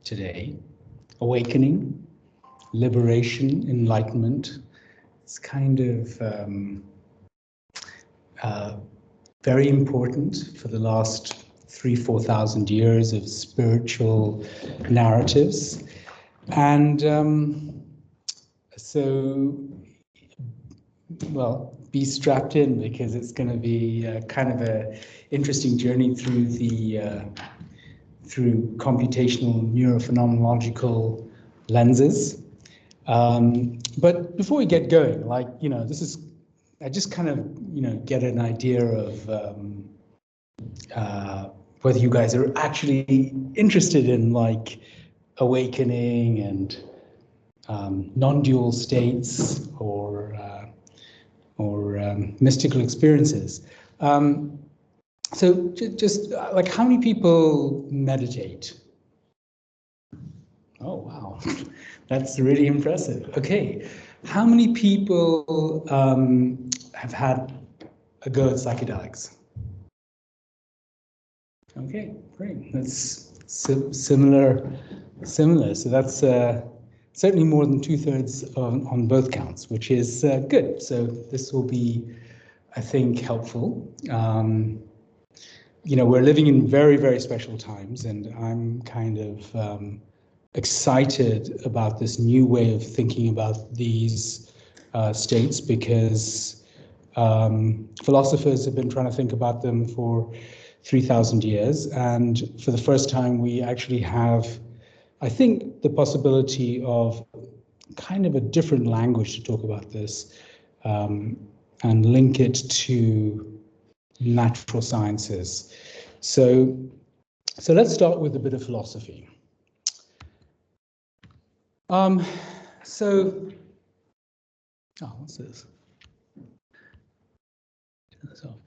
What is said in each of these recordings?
today. Awakening, liberation, enlightenment. It's kind of very important for the last 3,000-4,000 years of spiritual narratives. And so, well, be strapped in, because it's going to be kind of a interesting journey through the through computational neurophenomenological lenses. But before we get going, like, this is, I just kind of, get an idea of whether you guys are actually interested in like awakening and non-dual states or mystical experiences. So just like, how many people meditate? Oh, wow. That's really impressive. Okay. How many people have had a go at psychedelics? Okay, great. That's similar. So that's certainly more than 2/3 on both counts, which is good. So this will be, I think, helpful. We're living in very, very special times, and I'm kind of excited about this new way of thinking about these states, because philosophers have been trying to think about them for 3,000 years, and for the first time we actually have, I think, the possibility of kind of a different language to talk about this, and link it to natural sciences. So let's start with a bit of philosophy. What's this? Turn this off.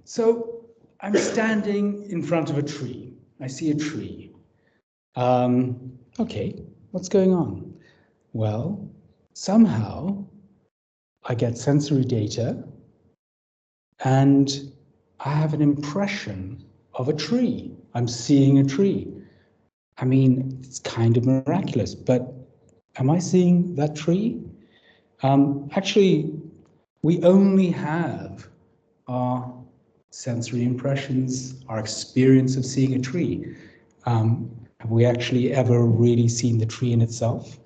So I'm standing in front of a tree. I see a tree. Okay, what's going on? Well, somehow I get sensory data and I have an impression of a tree. I'm seeing a tree. I mean, it's kind of miraculous, but am I seeing that tree? Actually, we only have our sensory impressions, our experience of seeing a tree. Have we actually ever really seen the tree in itself?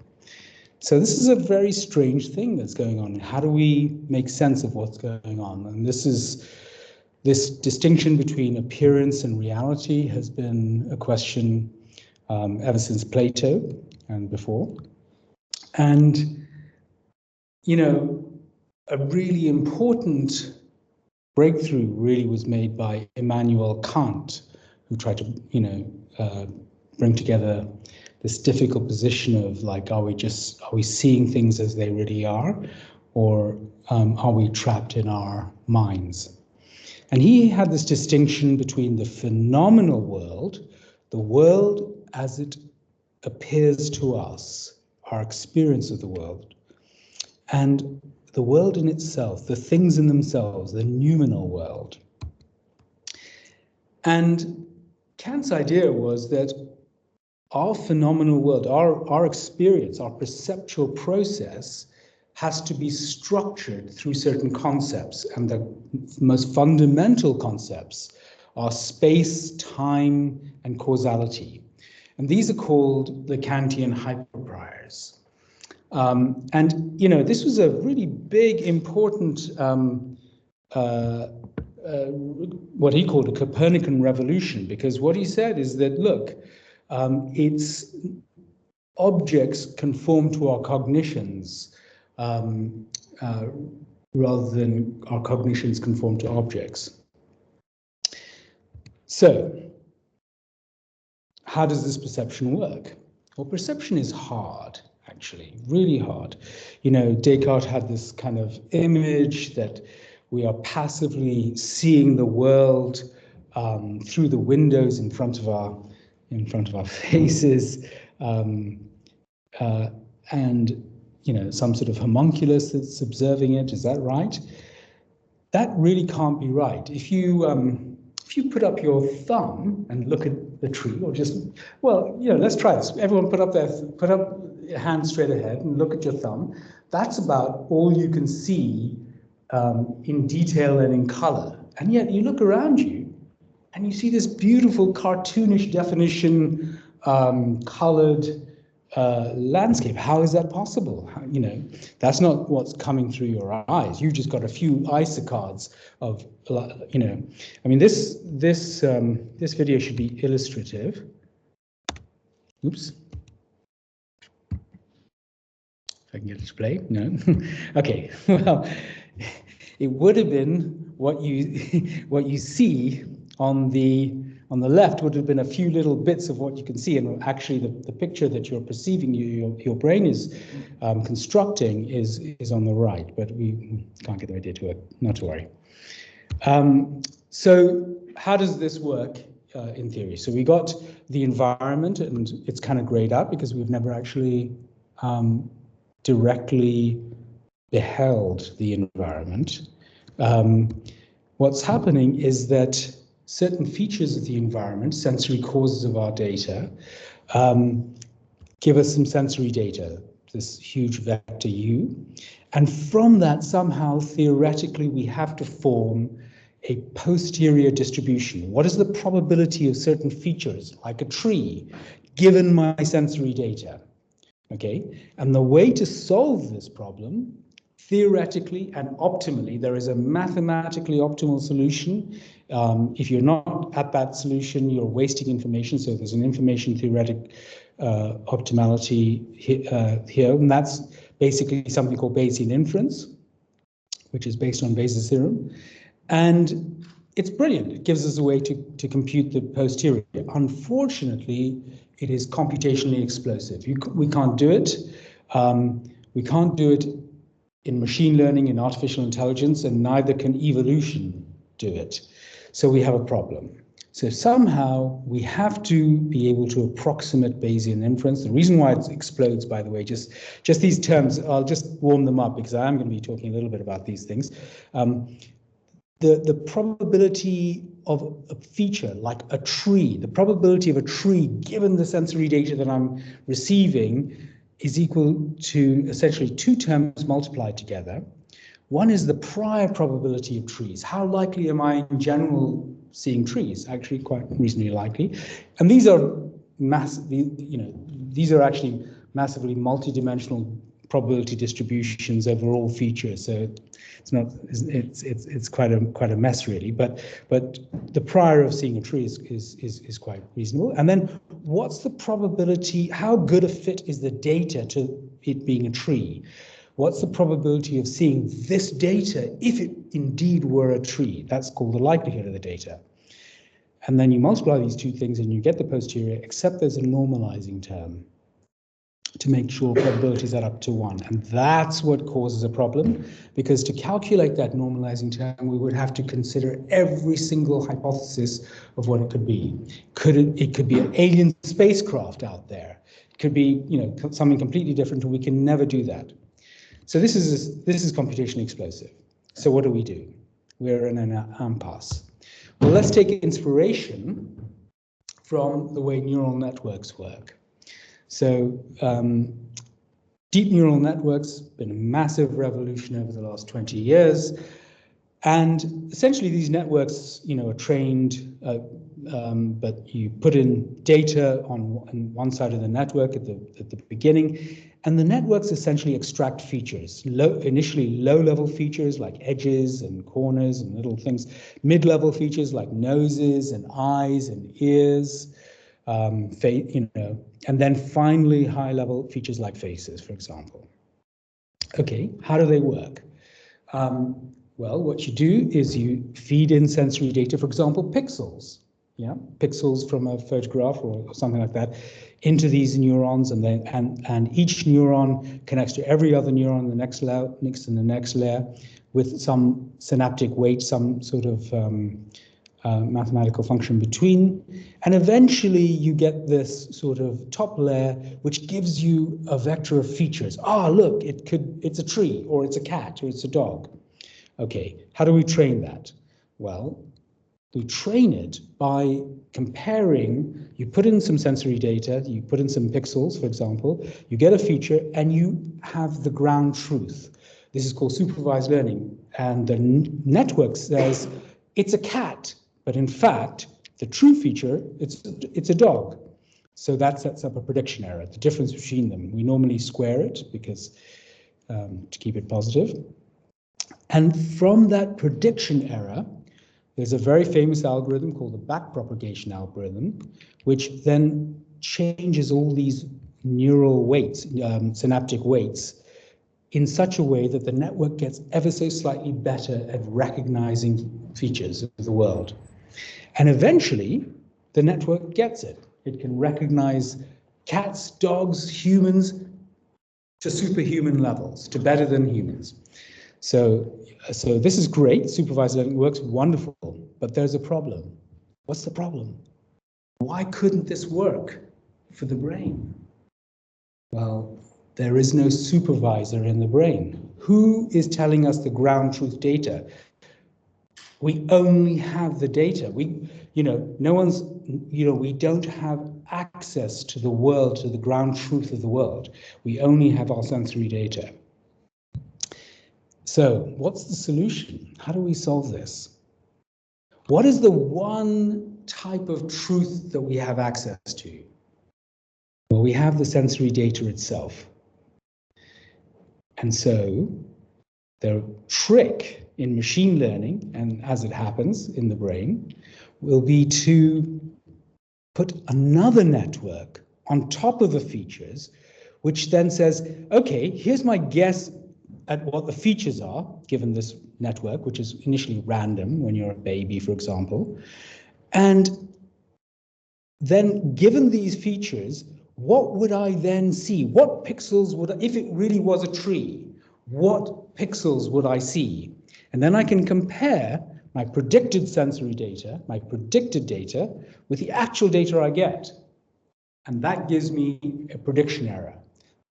So this is a very strange thing that's going on. How do we make sense of what's going on? And this distinction between appearance and reality has been a question ever since Plato and before. And, a really important breakthrough really was made by Immanuel Kant, who tried to, bring together this difficult position of like, are we seeing things as they really are, or are we trapped in our minds? And he had this distinction between the phenomenal world, the world as it appears to us, our experience of the world, and the world in itself, the things in themselves, the noumenal world. And Kant's idea was that our phenomenal world, our experience, our perceptual process has to be structured through certain concepts. And the most fundamental concepts are space, time, and causality. And these are called the Kantian hyperpriors. And, this was a really big, important, what he called a Copernican revolution, because what he said is that, look, it's objects conform to our cognitions rather than our cognitions conform to objects. So, how does this perception work? Well, perception is hard, actually, really hard. Descartes had this kind of image that we are passively seeing the world through the windows in front of our faces, and some sort of homunculus that's observing it. Is that right? That really can't be right. If you put up your thumb and look at the tree, or just, well, let's try this. Everyone put up your hand straight ahead and look at your thumb. That's about all you can see in detail and in color. And yet you look around you and you see this beautiful cartoonish definition, colored landscape. How is that possible? That's not what's coming through your eyes. You just got a few isocards of, I mean, this video should be illustrative. Oops. If I can get it to play. No. Okay. Well, it would have been what you see on the left would have been a few little bits of what you can see, and actually the picture that you're perceiving, your brain is constructing is on the right, but we can't get the idea to work, not to worry. So how does this work in theory? So we got the environment, and it's kind of grayed out because we've never actually directly beheld the environment. What's happening is that certain features of the environment, sensory causes of our data, give us some sensory data, this huge vector U. And from that, somehow, theoretically, we have to form a posterior distribution. What is the probability of certain features, like a tree, given my sensory data? Okay, and the way to solve this problem, theoretically and optimally, there is a mathematically optimal solution. If you're not at that solution, you're wasting information. So there's an information theoretic optimality here, and that's basically something called Bayesian inference, which is based on Bayes' theorem. And it's brilliant. It gives us a way to compute the posterior. Unfortunately, it is computationally explosive. We can't do it. We can't do it in machine learning, in artificial intelligence, and neither can evolution do it. So we have a problem. So somehow we have to be able to approximate Bayesian inference. The reason why it explodes, by the way, just these terms, I'll just warm them up because I am going to be talking a little bit about these things. The probability of a feature like a tree, the probability of a tree given the sensory data that I'm receiving is equal to essentially two terms multiplied together. One is the prior probability of trees. How likely am I in general seeing trees? Actually quite reasonably likely. And these are these are actually massively multidimensional probability distributions over all features. So it's quite a mess really. But the prior of seeing a tree is quite reasonable. And then what's the probability? How good a fit is the data to it being a tree? What's the probability of seeing this data if it indeed were a tree? That's called the likelihood of the data. And then you multiply these two things and you get the posterior, except there's a normalizing term to make sure probabilities add up to 1. And that's what causes a problem, because to calculate that normalizing term, we would have to consider every single hypothesis of what it could be. It could be an alien spacecraft out there. It could be, something completely different, and we can never do that. So this is computationally explosive. So what do? We're in an impasse. Well, let's take inspiration from the way neural networks work. So deep neural networks have been a massive revolution over the last 20 years. And essentially these networks, are trained, but you put in data on one side of the network at the beginning, and the networks essentially extract features, initially low-level features like edges and corners and little things, mid-level features like noses and eyes and ears, and then finally high-level features like faces, for example. Okay, how do they work? Well, what you do is you feed in sensory data, for example, pixels, pixels from a photograph or something like that, into these neurons, and each neuron connects to every other neuron in the next layer, next in the next layer, with some synaptic weight, some sort of mathematical function between, and eventually you get this sort of top layer which gives you a vector of features. Look, it's a tree, or it's a cat, or it's a dog. Okay, how do we train that? Well, We train it by comparing, you put in some sensory data, you put in some pixels, for example, you get a feature and you have the ground truth. This is called supervised learning. And the network says it's a cat, but in fact, the true feature, it's a dog. So that sets up a prediction error, the difference between them. We normally square it because to keep it positive. And from that prediction error, there's a very famous algorithm called the backpropagation algorithm, which then changes all these neural weights, synaptic weights, in such a way that the network gets ever so slightly better at recognizing features of the world. And eventually, the network gets it. It can recognize cats, dogs, humans to superhuman levels, to better than humans. So this is great. Supervised learning works wonderful, but there's a problem. What's the problem? Why couldn't this work for the brain? Well, there is no supervisor in the brain. Who is telling us the ground truth data? We only have the data. We don't have access to the world, to the ground truth of the world. We only have our sensory data. So what's the solution? How do we solve this? What is the one type of truth that we have access to? Well, we have the sensory data itself. And so the trick in machine learning, and as it happens in the brain, will be to put another network on top of the features, which then says, okay, here's my guess at what the features are, given this network, which is initially random when you're a baby, for example. And then given these features, what would I then see? What pixels would, if it really was a tree, what pixels would I see? And then I can compare my predicted sensory data, my predicted data, with the actual data I get. And that gives me a prediction error.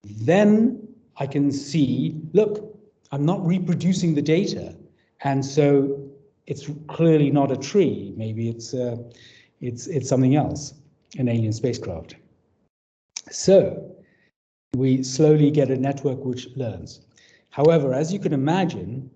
Then I can see, look, I'm not reproducing the data. And so it's clearly not a tree. Maybe it's something else, an alien spacecraft. So we slowly get a network which learns. However, as you can imagine,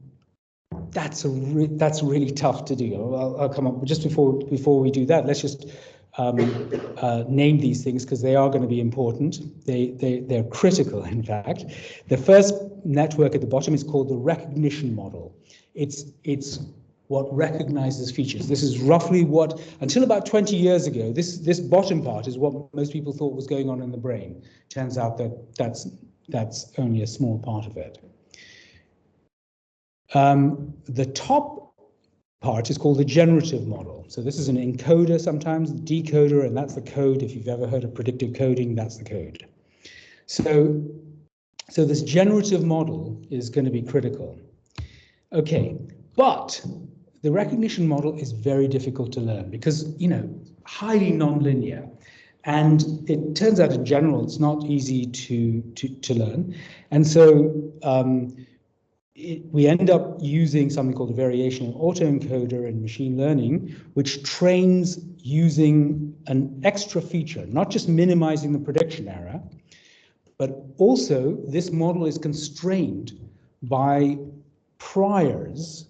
that's really tough to do. I'll come up just before we do that. Let's just name these things because they are going to be important. They're critical, in fact. The first network at the bottom is called the recognition model. It's what recognizes features. This is roughly what, until about 20 years ago, this bottom part is what most people thought was going on in the brain. Turns out that that's only a small part of it. The top part is called the generative model. So this is an encoder sometimes, decoder, and that's the code. If you've ever heard of predictive coding, that's the code. So this generative model is going to be critical. Okay, but the recognition model is very difficult to learn because, highly nonlinear. And it turns out in general, it's not easy to learn. And so we end up using something called a variational autoencoder in machine learning, which trains using an extra feature, not just minimizing the prediction error, but also this model is constrained by priors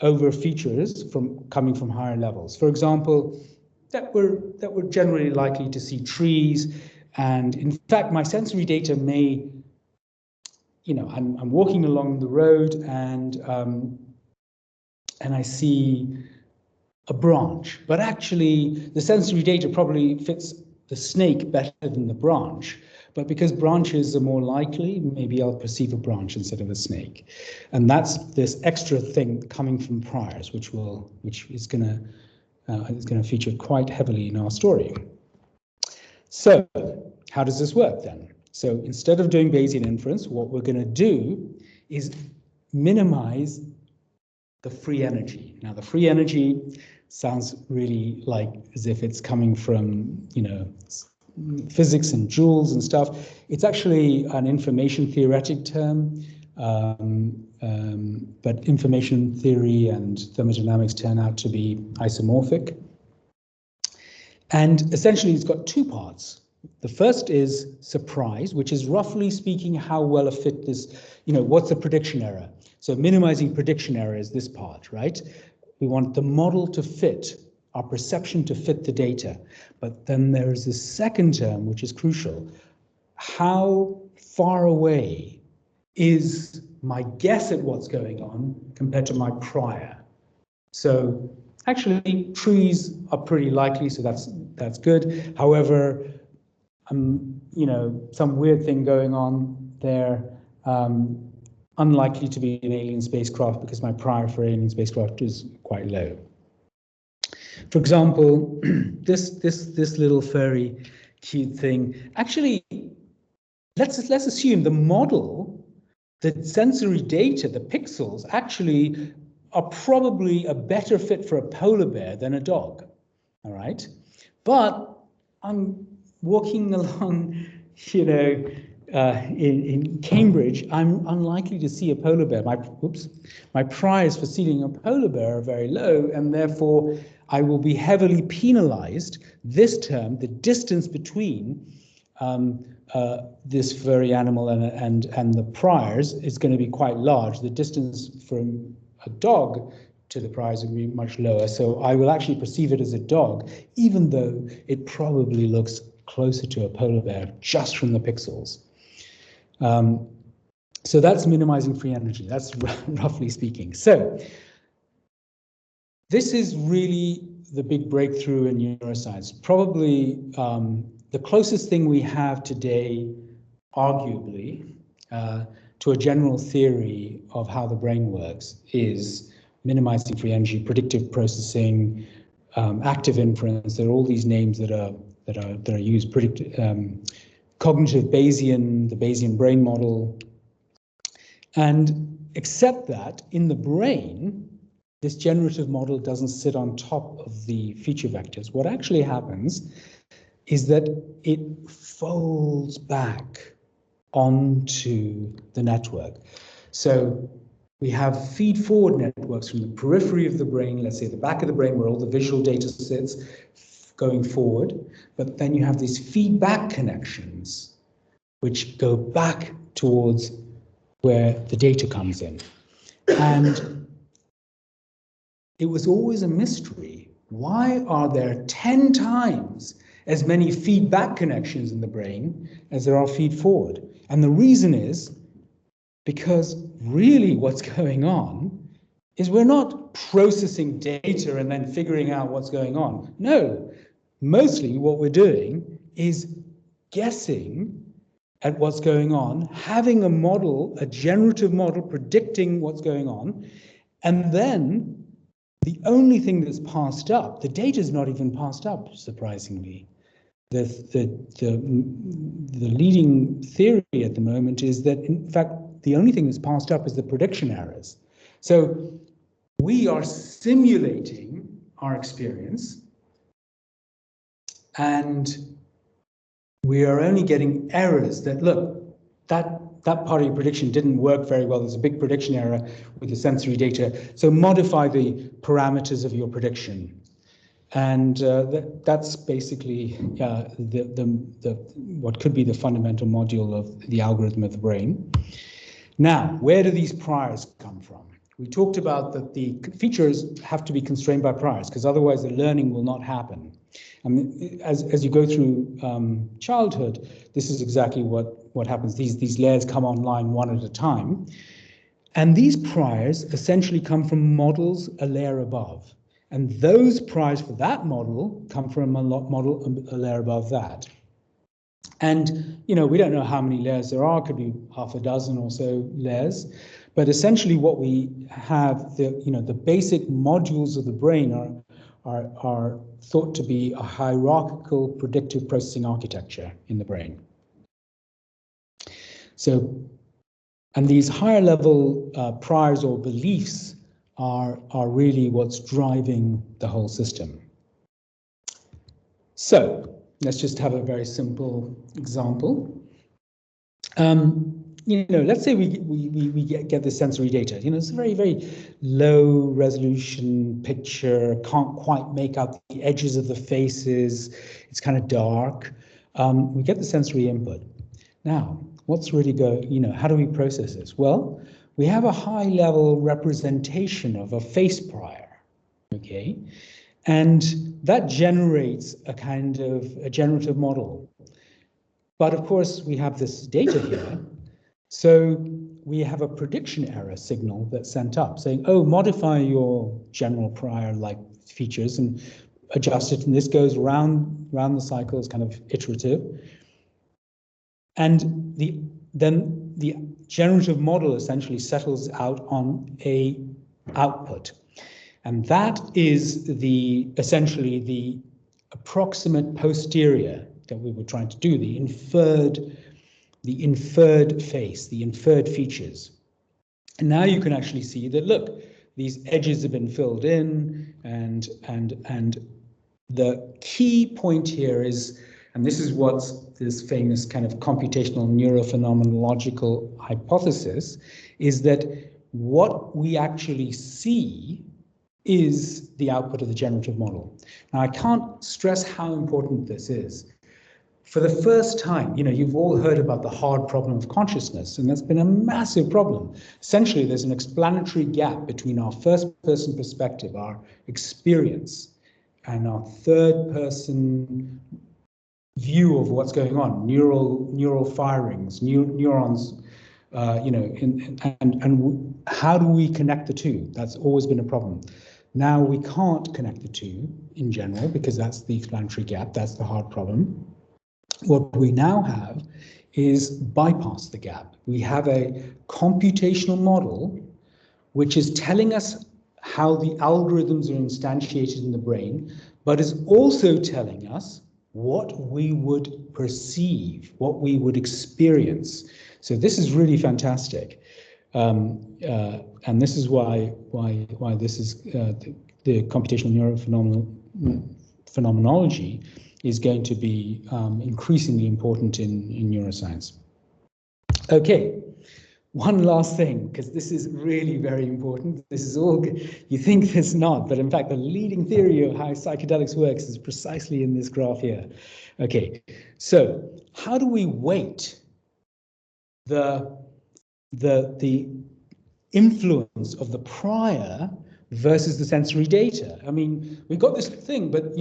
over features coming from higher levels. For example, that we're generally likely to see trees, and in fact, my sensory data may, I'm walking along the road and I see a branch, but actually the sensory data probably fits the snake better than the branch. But because branches are more likely, maybe I'll perceive a branch instead of a snake. And that's this extra thing coming from priors, which is going to feature quite heavily in our story. So how does this work then? So instead of doing Bayesian inference, what we're going to do is minimize the free energy. Now, the free energy sounds really like as if it's coming from, physics and joules and stuff. It's actually an information theoretic term. but information theory and thermodynamics turn out to be isomorphic. And essentially, it's got two parts. The first is surprise, which is roughly speaking how well a fit this, what's the prediction error? So minimizing prediction error is this part, right? We want the model to fit, our perception to fit the data. But then there is this second term, which is crucial. How far away is my guess at what's going on compared to my prior? So actually, trees are pretty likely, so that's good. However, some weird thing going on there. Unlikely to be an alien spacecraft because my prior for alien spacecraft is quite low. For example, this little furry cute thing. Actually, let's assume the model, the sensory data, the pixels actually are probably a better fit for a polar bear than a dog. All right, but I'm walking along, in Cambridge, I'm unlikely to see a polar bear. My priors for seeing a polar bear are very low, and therefore I will be heavily penalized. This term, the distance between this furry animal and the priors is going to be quite large. The distance from a dog to the priors will be much lower. So I will actually perceive it as a dog, even though it probably looks closer to a polar bear just from the pixels. So that's minimizing free energy. That's roughly speaking. So this is really the big breakthrough in neuroscience. Probably the closest thing we have today, arguably, to a general theory of how the brain works is minimizing free energy, predictive processing, active inference. There are all these names that are used. Cognitive Bayesian, the Bayesian brain model. And except that in the brain, this generative model doesn't sit on top of the feature vectors. What actually happens is that it folds back onto the network. So we have feed-forward networks from the periphery of the brain, let's say the back of the brain where all the visual data sits, going forward, but then you have these feedback connections which go back towards where the data comes in. And it was always a mystery. Why are there 10 times as many feedback connections in the brain as there are feed forward? And the reason is because really what's going on is we're not processing data and then figuring out what's going on. No. Mostly what we're doing is guessing at what's going on, having a model, a generative model predicting what's going on, and then the only thing that's passed up, the data is not even passed up, surprisingly. The leading theory at the moment is that, in fact, the only thing that's passed up is the prediction errors. So we are simulating our experience, and we are only getting errors that, look, that part of your prediction didn't work very well. There's a big prediction error with the sensory data. So modify the parameters of your prediction. And that's basically what could be the fundamental module of the algorithm of the brain. Now, where do these priors come from? We talked about that the features have to be constrained by priors, because otherwise the learning will not happen. And as you go through childhood, this is exactly what happens. These layers come online one at a time. And these priors essentially come from models a layer above. And those priors for that model come from a model a layer above that. And, we don't know how many layers there are. It could be half a dozen or so layers. But essentially what we have, the basic modules of the brain are thought to be a hierarchical predictive processing architecture in the brain. So, and these higher level priors or beliefs are really what's driving the whole system. So let's just have a very simple example. let's say we get the sensory data. It's a very, very low resolution picture, can't quite make out the edges of the faces, it's kind of dark. We get the sensory input. Now, what's really how do we process this? Well, we have a high-level representation of a face prior, okay? And that generates a kind of a generative model. But of course, we have this data here. So we have a prediction error signal that's sent up saying, oh, modify your general prior-like features and adjust it. And this goes round the cycle. It's kind of iterative. And then the generative model essentially settles out on a output. And that is essentially the approximate posterior that we were trying to do, the inferred face, the inferred features. And now you can actually see that, look, these edges have been filled in, and the key point here is, and this is what's this famous kind of computational neurophenomenological hypothesis, is that what we actually see is the output of the generative model. Now, I can't stress how important this is. For the first time, you've all heard about the hard problem of consciousness, and that's been a massive problem. Essentially, there's an explanatory gap between our first-person perspective, our experience, and our third-person view of what's going on, neural firings, neurons, and how do we connect the two? That's always been a problem. Now we can't connect the two in general because that's the explanatory gap, that's the hard problem. What we now have is bypass the gap. We have a computational model which is telling us how the algorithms are instantiated in the brain, but is also telling us what we would perceive, what we would experience. So this is really fantastic, and this is why this is the computational neurophenomenology is going to be increasingly important in neuroscience. Okay, one last thing, because this is really very important. This is all, you think it's not, but in fact, the leading theory of how psychedelics works is precisely in this graph here. Okay, so how do we weight the influence of the prior versus the sensory data? I mean, we've got this thing, but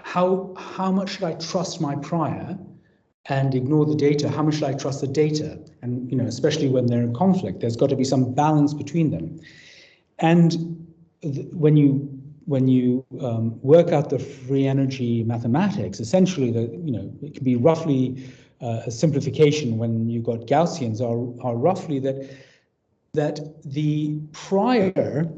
how much should I trust my prior and ignore the data? How much should I trust the data? And especially when they're in conflict, there's got to be some balance between them. And when you work out the free energy mathematics, essentially it can be roughly a simplification when you've got Gaussians are roughly that the prior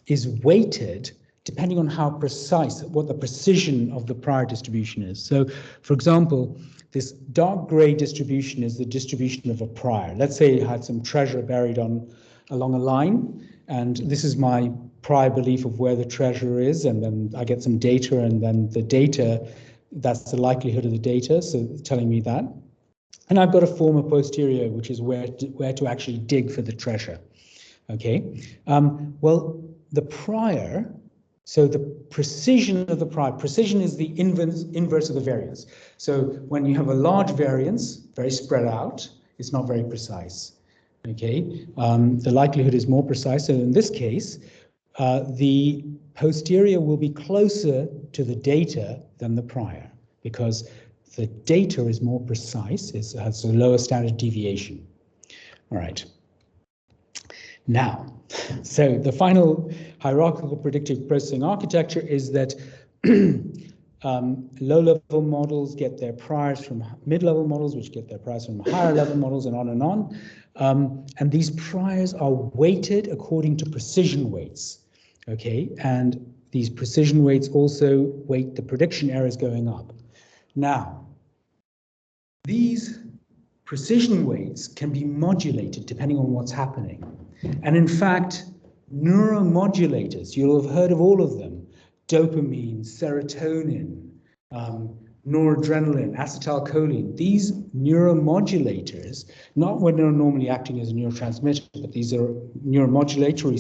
is weighted depending on how precise, what the precision of the prior distribution is. So, for example, this dark gray distribution is the distribution of a prior. Let's say you had some treasure buried along a line, and this is my prior belief of where the treasure is, and then I get some data, and then the data, that's the likelihood of the data, so telling me that. And I've got a form of posterior, which is where to actually dig for the treasure. Okay, well, the prior, so the precision of the prior, precision is the inverse of the variance. So when you have a large variance, very spread out, it's not very precise. Okay, the likelihood is more precise. So in this case, the posterior will be closer to the data than the prior because the data is more precise, it has a lower standard deviation. All right. Now, so the final hierarchical predictive processing architecture is that low-level models get their priors from mid-level models, which get their priors from higher-level models, and on and on. And these priors are weighted according to precision weights, okay? And these precision weights also weight the prediction errors going up. Now, these precision weights can be modulated depending on what's happening. And in fact, neuromodulators, you'll have heard of all of them, dopamine, serotonin, noradrenaline, acetylcholine, these neuromodulators, not when they're normally acting as a neurotransmitter, but these are neuromodulatory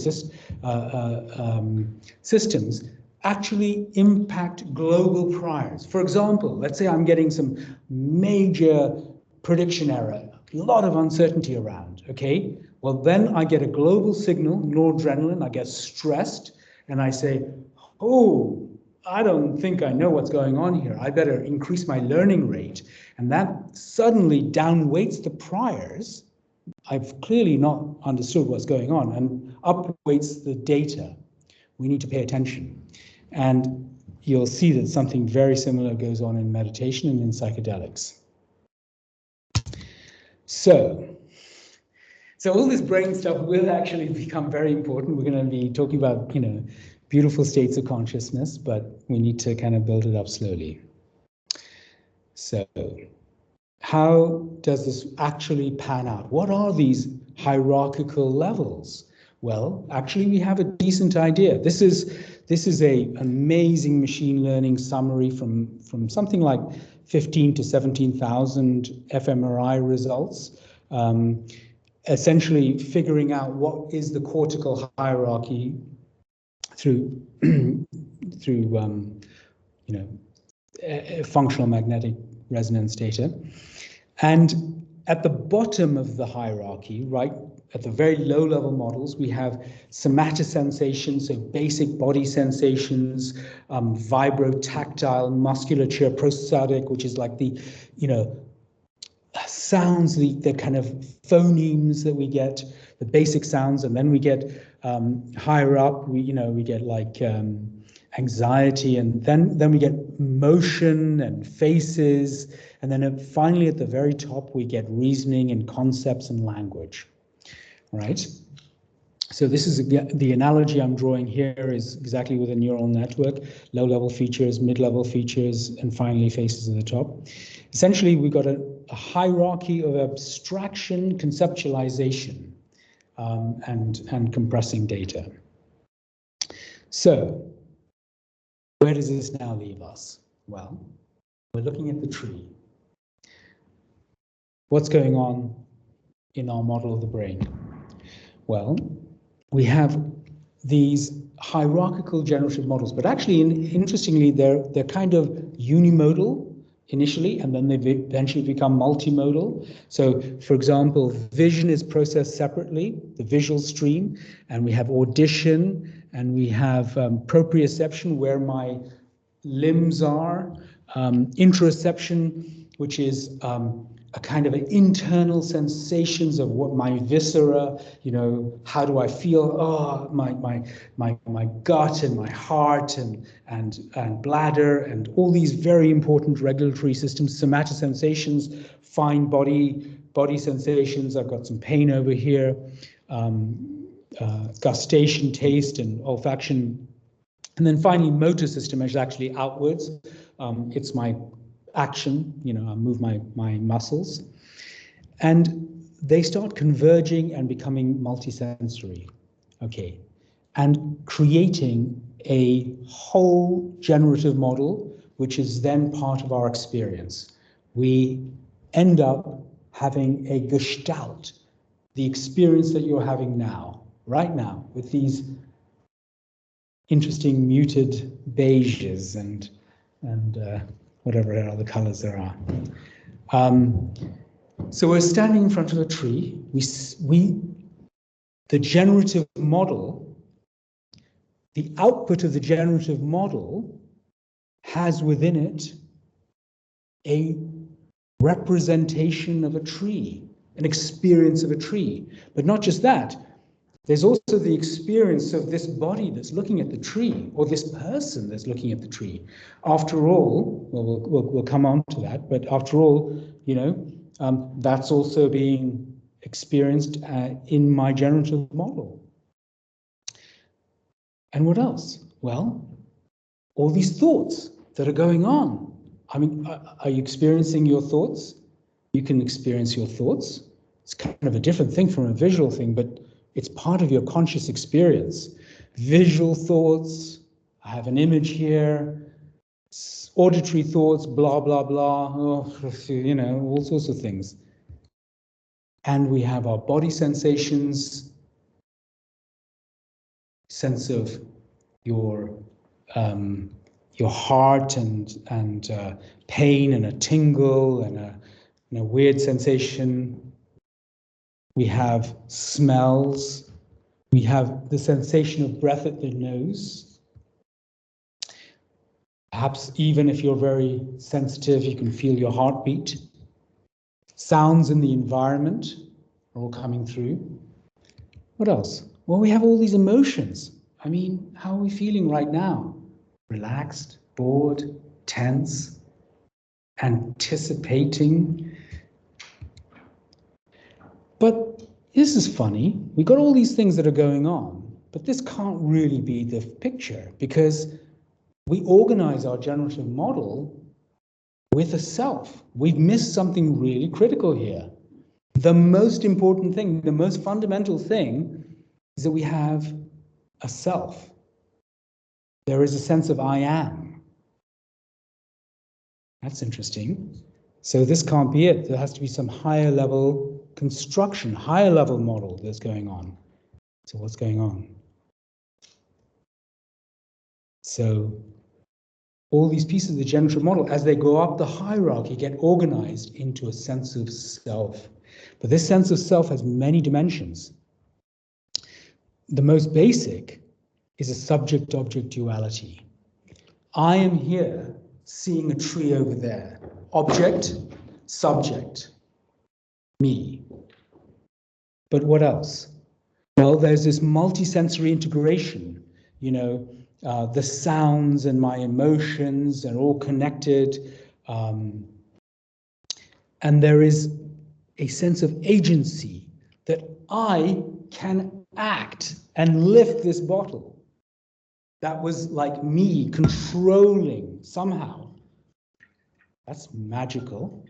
systems, actually impact global priors. For example, let's say I'm getting some major prediction error, a lot of uncertainty around, okay? Well, then I get a global signal, noradrenaline, I get stressed, and I say, oh, I don't think I know what's going on here. I better increase my learning rate. And that suddenly downweights the priors. I've clearly not understood what's going on, and upweights the data. We need to pay attention. And you'll see that something very similar goes on in meditation and in psychedelics. So all this brain stuff will actually become very important. We're going to be talking about, beautiful states of consciousness, but we need to kind of build it up slowly. So how does this actually pan out? What are these hierarchical levels? Well, actually, we have a decent idea. This is an amazing machine learning summary from something like 15 to 17,000 fMRI results, essentially figuring out what is the cortical hierarchy through functional magnetic resonance data. And at the bottom of the hierarchy, right at the very low level models, we have somatosensations, so basic body sensations, vibrotactile musculature, prosodic, which is like the, sounds, the kind of phonemes that we get, the basic sounds, and then we get higher up, we get like anxiety, and then we get motion and faces, and then finally at the very top we get reasoning and concepts and language, right? So this is the analogy I'm drawing here is exactly with a neural network: low-level features, mid-level features, and finally faces at the top. Essentially, we've got a hierarchy of abstraction, conceptualization, and compressing data. So where does this now leave us? Well, we're looking at the tree. What's going on in our model of the brain? Well, we have these hierarchical generative models, but actually, interestingly, they're kind of unimodal initially, and then they eventually become multimodal. So, for example, vision is processed separately, the visual stream, and we have audition, and we have proprioception, where my limbs are, interoception, which is a kind of an internal sensations of what my viscera, how do I feel? Oh, my gut and my heart and bladder, and all these very important regulatory systems. Somatosensations, fine body sensations. I've got some pain over here. Gustation, taste, and olfaction. And then finally, motor system is actually outwards. It's my action, I move my muscles. And they start converging and becoming multisensory, okay? And creating a whole generative model, which is then part of our experience. We end up having a gestalt, the experience that you're having now, right now, with these interesting muted beiges and whatever other colors there are. So we're standing in front of a tree. The generative model, the output of the generative model has within it a representation of a tree, an experience of a tree. But not just that, there's also the experience of this body that's looking at the tree, or this person that's looking at the tree. After all, well, we'll come on to that, but after all, that's also being experienced in my generative model. And what else? Well, all these thoughts that are going on. I mean, are you experiencing your thoughts? You can experience your thoughts. It's kind of a different thing from a visual thing, but it's part of your conscious experience. Visual thoughts, I have an image here, auditory thoughts, blah, blah, blah, oh, you know, all sorts of things. And we have our body sensations, sense of your heart and pain and a tingle and a weird sensation. We have smells. We have the sensation of breath at the nose. Perhaps even if you're very sensitive, you can feel your heartbeat. Sounds in the environment are all coming through. What else? Well, we have all these emotions. I mean, how are we feeling right now? Relaxed, bored, tense, anticipating. But this is funny. We got all these things that are going on, but this can't really be the picture because we organize our generative model with a self. We've missed something really critical here. The most important thing, the most fundamental thing is that we have a self. There is a sense of I am. That's interesting. So this can't be it. There has to be some higher level construction, higher level model that's going on. So what's going on? So all these pieces of the generative model, as they go up the hierarchy, get organized into a sense of self. But this sense of self has many dimensions. The most basic is a subject-object duality. I am here seeing a tree over there. Object, subject, me. But what else? Well, there's this multisensory integration. You know, the sounds and my emotions are all connected. And there is a sense of agency that I can act and lift this bottle. That was like me controlling somehow. That's magical.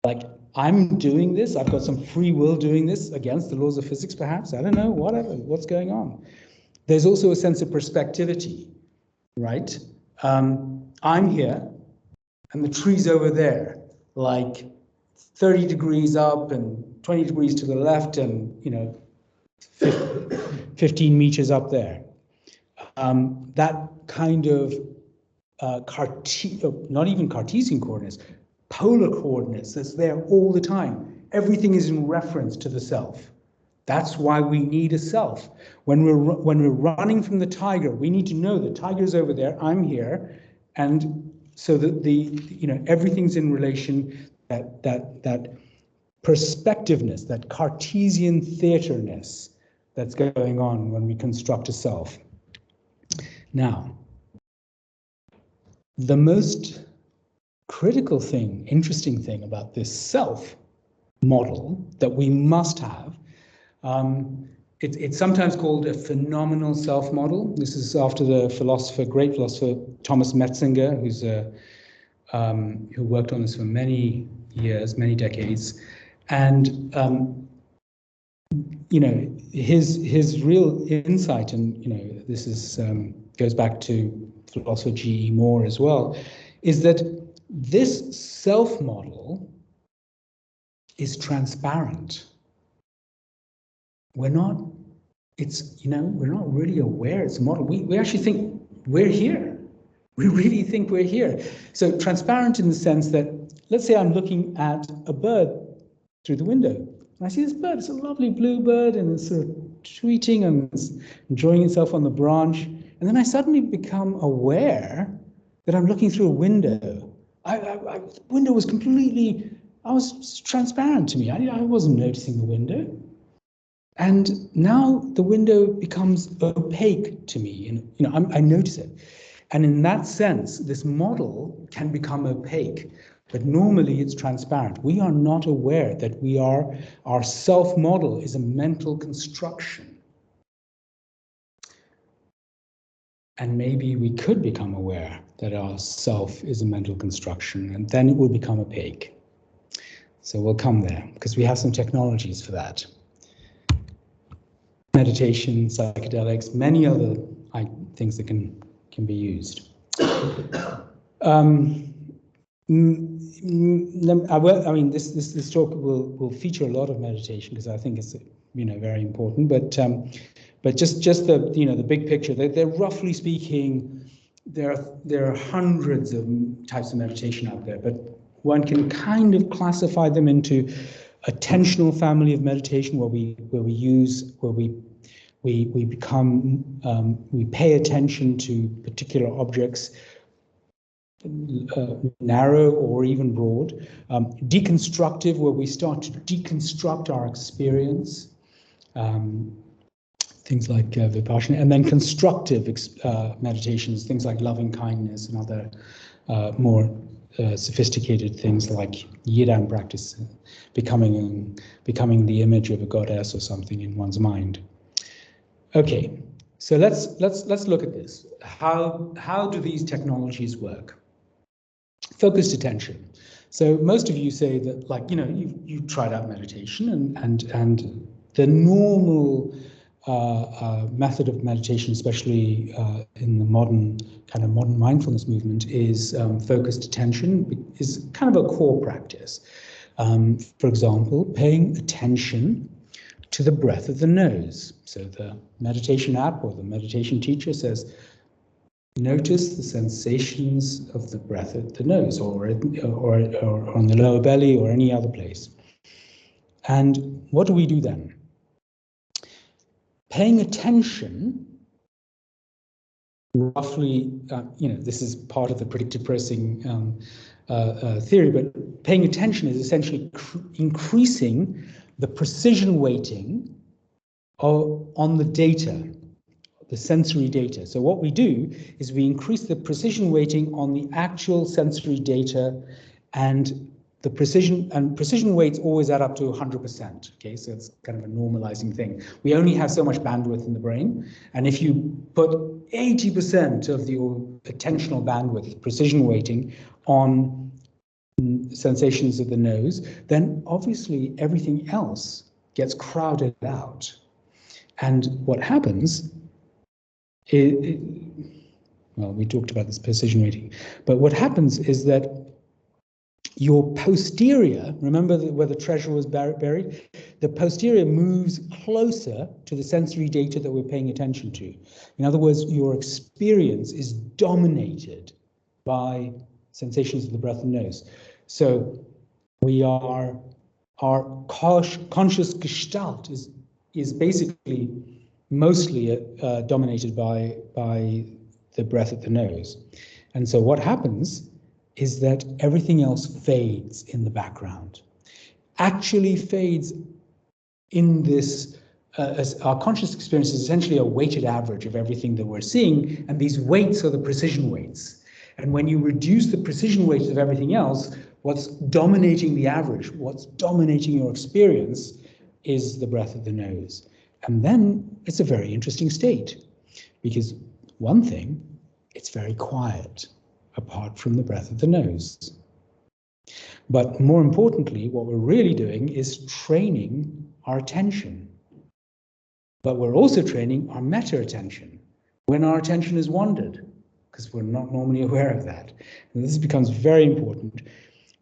Like I'm doing this, I've got some free will doing this against the laws of physics perhaps, I don't know, whatever, what's going on. There's also a sense of perspectivity, right? I'm here and the tree's over there, like 30 degrees up and 20 degrees to the left and, you know, 15 meters up there. That kind of not even Cartesian coordinates, polar coordinates that's there all the time. Everything is in reference to the self. That's why we need a self. When we're running from the tiger, we need to know the tiger's over there, I'm here, and so that everything's in relation. That perspectiveness, that Cartesian theaterness that's going on when we construct a self. Now, the most critical thing, interesting thing about this self model that we must have, it's sometimes called a phenomenal self model. This is after the great philosopher Thomas Metzinger, who worked on this for many years, many decades, and his real insight, and this is goes back to philosopher G.E. Moore as well, is that this self model is transparent. We're not really aware it's a model. We actually think we're here. We really think we're here. So transparent in the sense that, let's say I'm looking at a bird through the window. And I see this bird, it's a lovely blue bird, and it's sort of tweeting and it's enjoying itself on the branch. And then I suddenly become aware that I'm looking through a window. The window was was transparent to me. I wasn't noticing the window. And now the window becomes opaque to me, and I notice it. And in that sense, this model can become opaque, but normally it's transparent. We are not aware that our self-model is a mental construction. And maybe we could become aware that our self is a mental construction, and then it will become opaque. So we'll come there, because we have some technologies for that. Meditation, psychedelics, many other things that can be used. I mean, this talk will feature a lot of meditation because I think it's very important. But just the the big picture. They're roughly speaking, there are hundreds of types of meditation out there, but one can kind of classify them into attentional family of meditation, where we pay attention to particular objects, narrow or even broad. Deconstructive, where we start to deconstruct our experience, things like Vipassana, and then constructive meditations, things like loving kindness and other more sophisticated things like Yidam practice, becoming the image of a goddess or something in one's mind. Okay, so let's look at this. How do these technologies work? Focused attention. So most of you say that, like, you've tried out meditation, and the normal method of meditation, especially in the modern mindfulness movement, is focused attention, is kind of a core practice. For example, paying attention to the breath of the nose. So the meditation app or the meditation teacher says, notice the sensations of the breath at the nose, or on the lower belly, or any other place. And what do we do then? Paying attention, roughly, this is part of the predictive processing theory, but paying attention is essentially increasing the precision weighting on the data, the sensory data. So what we do is we increase the precision weighting on the actual sensory data, and the precision weights always add up to 100%. Okay, so it's kind of a normalizing thing. We only have so much bandwidth in the brain, and if you put 80% of your attentional bandwidth, precision weighting, on sensations of the nose, then obviously everything else gets crowded out. And what happens well, we talked about this precision weighting, but what happens is that your posterior, remember where the treasure was buried? The posterior moves closer to the sensory data that we're paying attention to. In other words, your experience is dominated by sensations of the breath and nose. So our conscious gestalt is basically mostly dominated by the breath at the nose. And so what happens is that everything else fades in the background. Actually fades in this, as our conscious experience is essentially a weighted average of everything that we're seeing, and these weights are the precision weights. And when you reduce the precision weights of everything else, what's dominating the average, what's dominating your experience, is the breath of the nose. And then it's a very interesting state, because one thing, it's very quiet, apart from the breath of the nose. But more importantly, what we're really doing is training our attention. But we're also training our meta-attention when our attention is wandered, because we're not normally aware of that. And this becomes very important.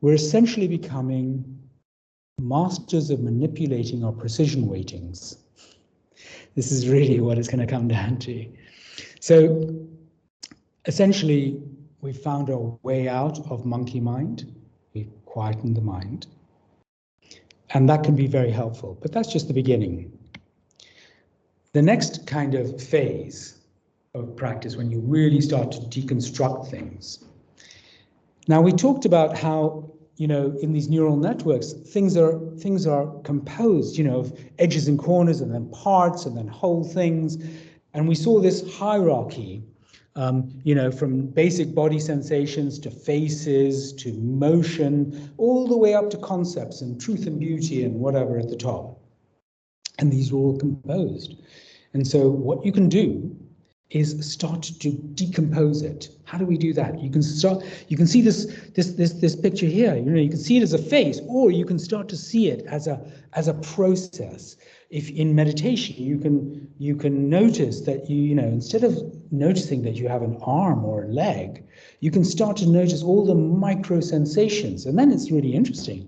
We're essentially becoming masters of manipulating our precision weightings. This is really what it's going to come down to. So essentially, we've found our way out of monkey mind. We've quietened the mind. And that can be very helpful, but that's just the beginning. The next kind of phase of practice, when you really start to deconstruct things. Now, we talked about how, in these neural networks, things are composed, of edges and corners, and then parts, and then whole things. And we saw this hierarchy, from basic body sensations to faces to motion, all the way up to concepts and truth and beauty and whatever at the top. And these are all composed. And so what you can do is start to decompose it. How do we do that? You can see this picture here. You can see it as a face, or you can start to see it as a process. if in meditation you can notice that you know, instead of noticing that you have an arm or a leg, you can start to notice all the micro sensations, and then it's really interesting.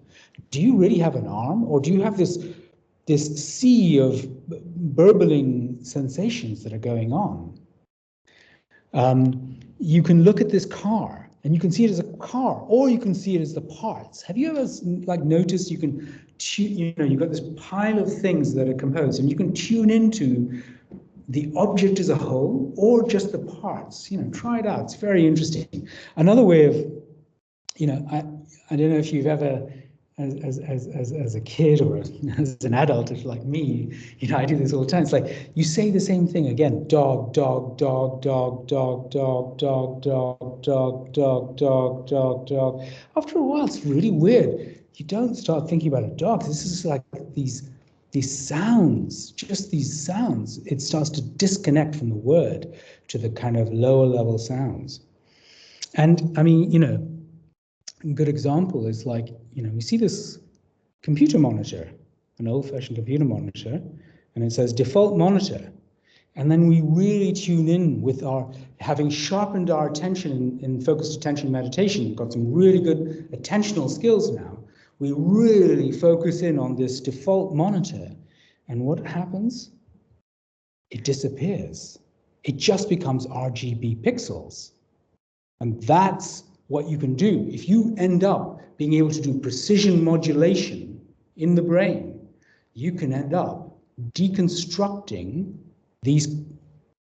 Do you really have an arm, or do you have this sea of burbling sensations that are going on? You can look at this car and you can see it as a car, or you can see it as the parts. Have you ever like noticed you can you know, you've got this pile of things that are composed, and you can tune into the object as a whole or just the parts. You know, try it out. It's very interesting. Another way of, you know, I don't know if you've ever, as a kid or as an adult, if like me, you know, I do this all the time. It's like you say the same thing again: dog, dog, dog, dog, dog, dog, dog, dog, dog, dog, dog, dog, dog. After a while, it's really weird. You don't start thinking about a dog. This is like these sounds, just these sounds. It starts to disconnect from the word to the kind of lower level sounds. And I mean, you know, a good example is like, you know, we see this computer monitor, an old-fashioned computer monitor, and it says default monitor. And then we really tune in with our, having sharpened our attention in focused attention meditation, we've got some really good attentional skills now. We really focus in on this default monitor, and what happens? It disappears. It just becomes RGB pixels. And that's what you can do. If you end up being able to do precision modulation in the brain, you can end up deconstructing these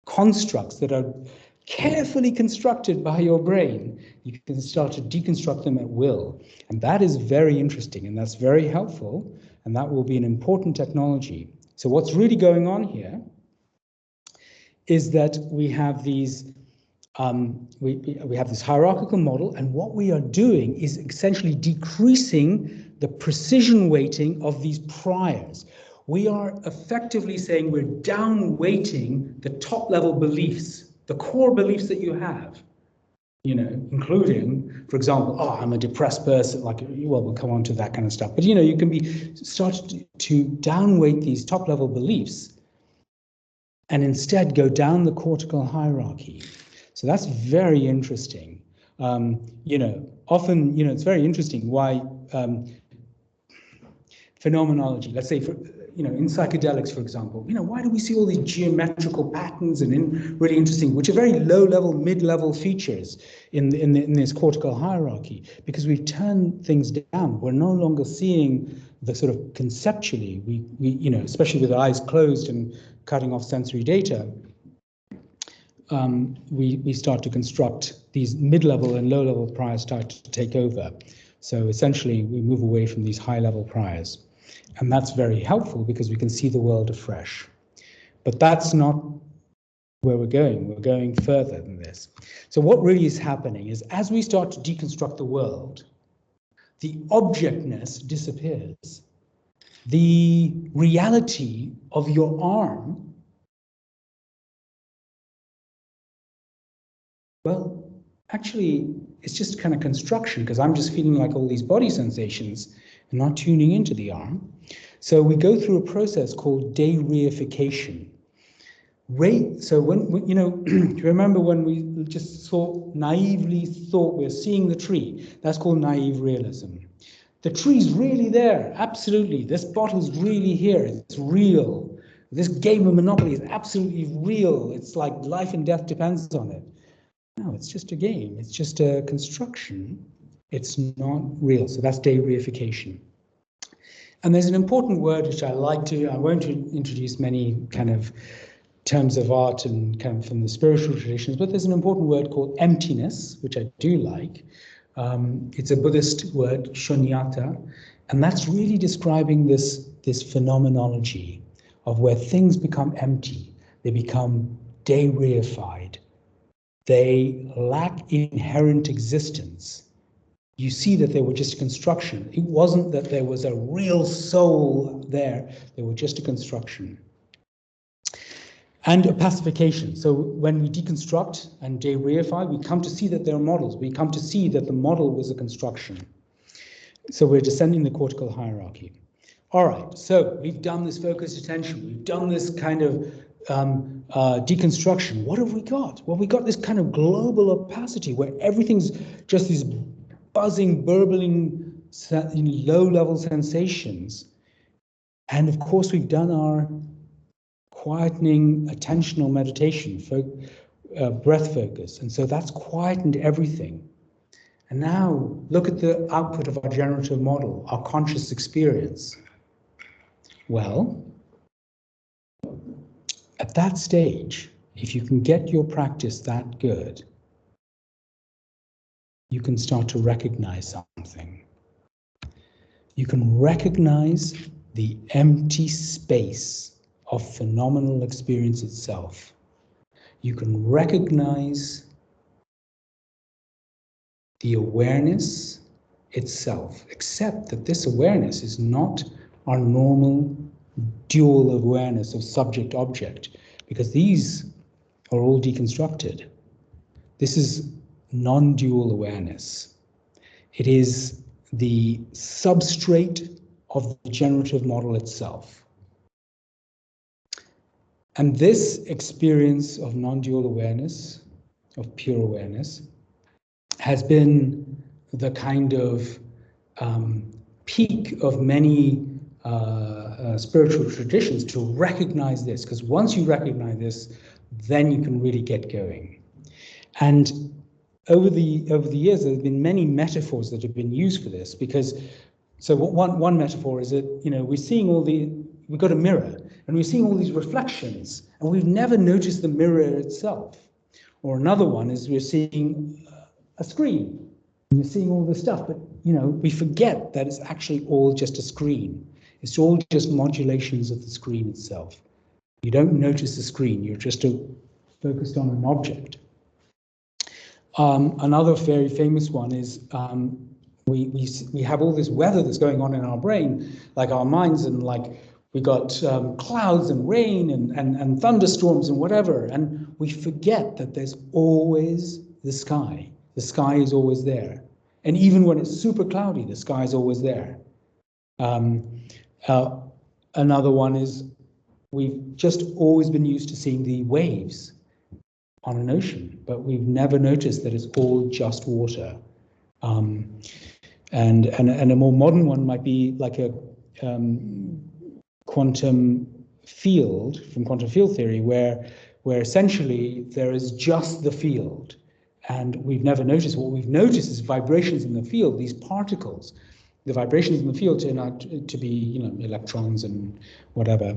constructs that are carefully constructed by your brain. You can start to deconstruct them at will. And that is very interesting, and that's very helpful, and that will be an important technology. So what's really going on here is that we have these we have this hierarchical model, and what we are doing is essentially decreasing the precision weighting of these priors. We are effectively saying we're down weighting the top level beliefs, the core beliefs that you have, you know, including, for example, oh, I'm a depressed person, like, well, we'll come on to that kind of stuff. But, you know, you can be started to downweight these top level beliefs and instead go down the cortical hierarchy. So that's very interesting. You know, often, you know, it's very interesting why phenomenology, let's say, for, you know, in psychedelics, for example, you know, why do we see all these geometrical patterns and really interesting, which are very low-level, mid-level features in this cortical hierarchy? Because we've turned things down. We're no longer seeing the sort of conceptually, we you know, especially with eyes closed and cutting off sensory data, we start to construct these mid-level and low-level priors start to take over. So essentially, we move away from these high-level priors. And that's very helpful because we can see the world afresh. But that's not where we're going. We're going further than this. So what really is happening is as we start to deconstruct the world, the objectness disappears. The reality of your arm, well, actually, it's just kind of construction because I'm just feeling like all these body sensations and not tuning into the arm. So we go through a process called de-reification. So when you know, do you remember when we just naively thought we're seeing the tree? That's called naive realism. The tree's really there, absolutely. This bottle's really here, it's real. This game of Monopoly is absolutely real. It's like life and death depends on it. No, it's just a game. It's just a construction. It's not real. So that's de-reification. And there's an important word which I won't introduce many kind of terms of art and kind of from the spiritual traditions, but there's an important word called emptiness, which I do like. It's a Buddhist word, shunyata, and that's really describing this phenomenology of where things become empty, they become de-reified. They lack inherent existence. You see that they were just a construction. It wasn't that there was a real soul there. They were just a construction. And a pacification. So when we deconstruct and de-reify, we come to see that there are models. We come to see that the model was a construction. So we're descending the cortical hierarchy. All right, so we've done this focused attention, we've done this kind of deconstruction. What have we got? Well, we got this kind of global opacity where everything's just these buzzing, burbling, low-level sensations. And of course, we've done our quietening attentional meditation, breath focus. And so that's quietened everything. And now look at the output of our generative model, our conscious experience. Well, at that stage, if you can get your practice that good, you can start to recognize something. You can recognize the empty space of phenomenal experience itself. You can recognize the awareness itself, except that this awareness is not our normal dual awareness of subject-object, because these are all deconstructed. This is non-dual awareness. It is the substrate of the generative model itself. And this experience of non-dual awareness, of pure awareness, has been the kind of peak of many spiritual traditions to recognize this, because once you recognize this, then you can really get going. And over the years, there have been many metaphors that have been used for this, because so one metaphor is that, you know, we've got a mirror and we're seeing all these reflections and we've never noticed the mirror itself. Or another one is we're seeing a screen and you're seeing all this stuff, but you know, we forget that it's actually all just a screen. It's all just modulations of the screen itself. You don't notice the screen, you're just focused on an object. Another very famous one is we have all this weather that's going on in our brain, like our minds, and like we got clouds and rain and thunderstorms and whatever, and we forget that there's always the sky. The sky is always there. And even when it's super cloudy, the sky is always there. Another one is we've just always been used to seeing the waves on an ocean, but we've never noticed that it's all just water. And a more modern one might be like a quantum field, from quantum field theory, where essentially there is just the field. And we've never noticed. What we've noticed is vibrations in the field, these particles. The vibrations in the field turn out to be, you know, electrons and whatever.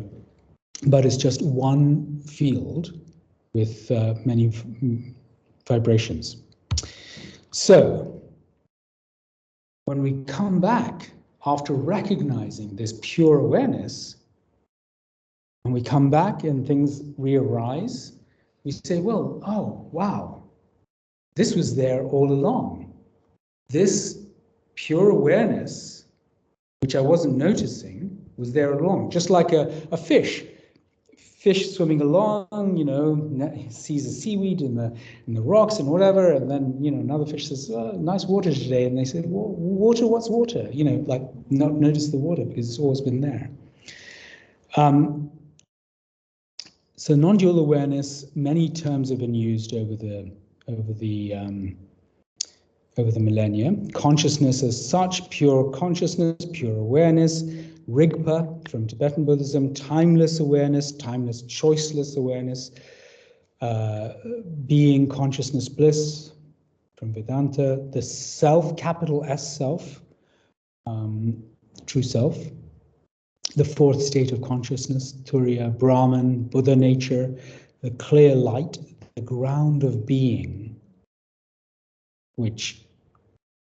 But it's just one field with many vibrations. So when we come back after recognizing this pure awareness, and we come back and things re-arise, we say, well, oh, wow, this was there all along. This pure awareness, which I wasn't noticing, was there all along. Just like a fish swimming along, you know, sees the seaweed in the rocks and whatever, and then, you know, another fish says, oh, nice water today, and they say, well, water, what's water? You know, like not notice the water because it's always been there. So non-dual awareness, many terms have been used over the millennia. Consciousness as such, pure consciousness, pure awareness. Rigpa from Tibetan Buddhism, timeless awareness, timeless choiceless awareness. Being consciousness bliss from Vedanta. The self, capital S self, true self. The fourth state of consciousness, Turiya, Brahman, Buddha nature, the clear light, the ground of being, which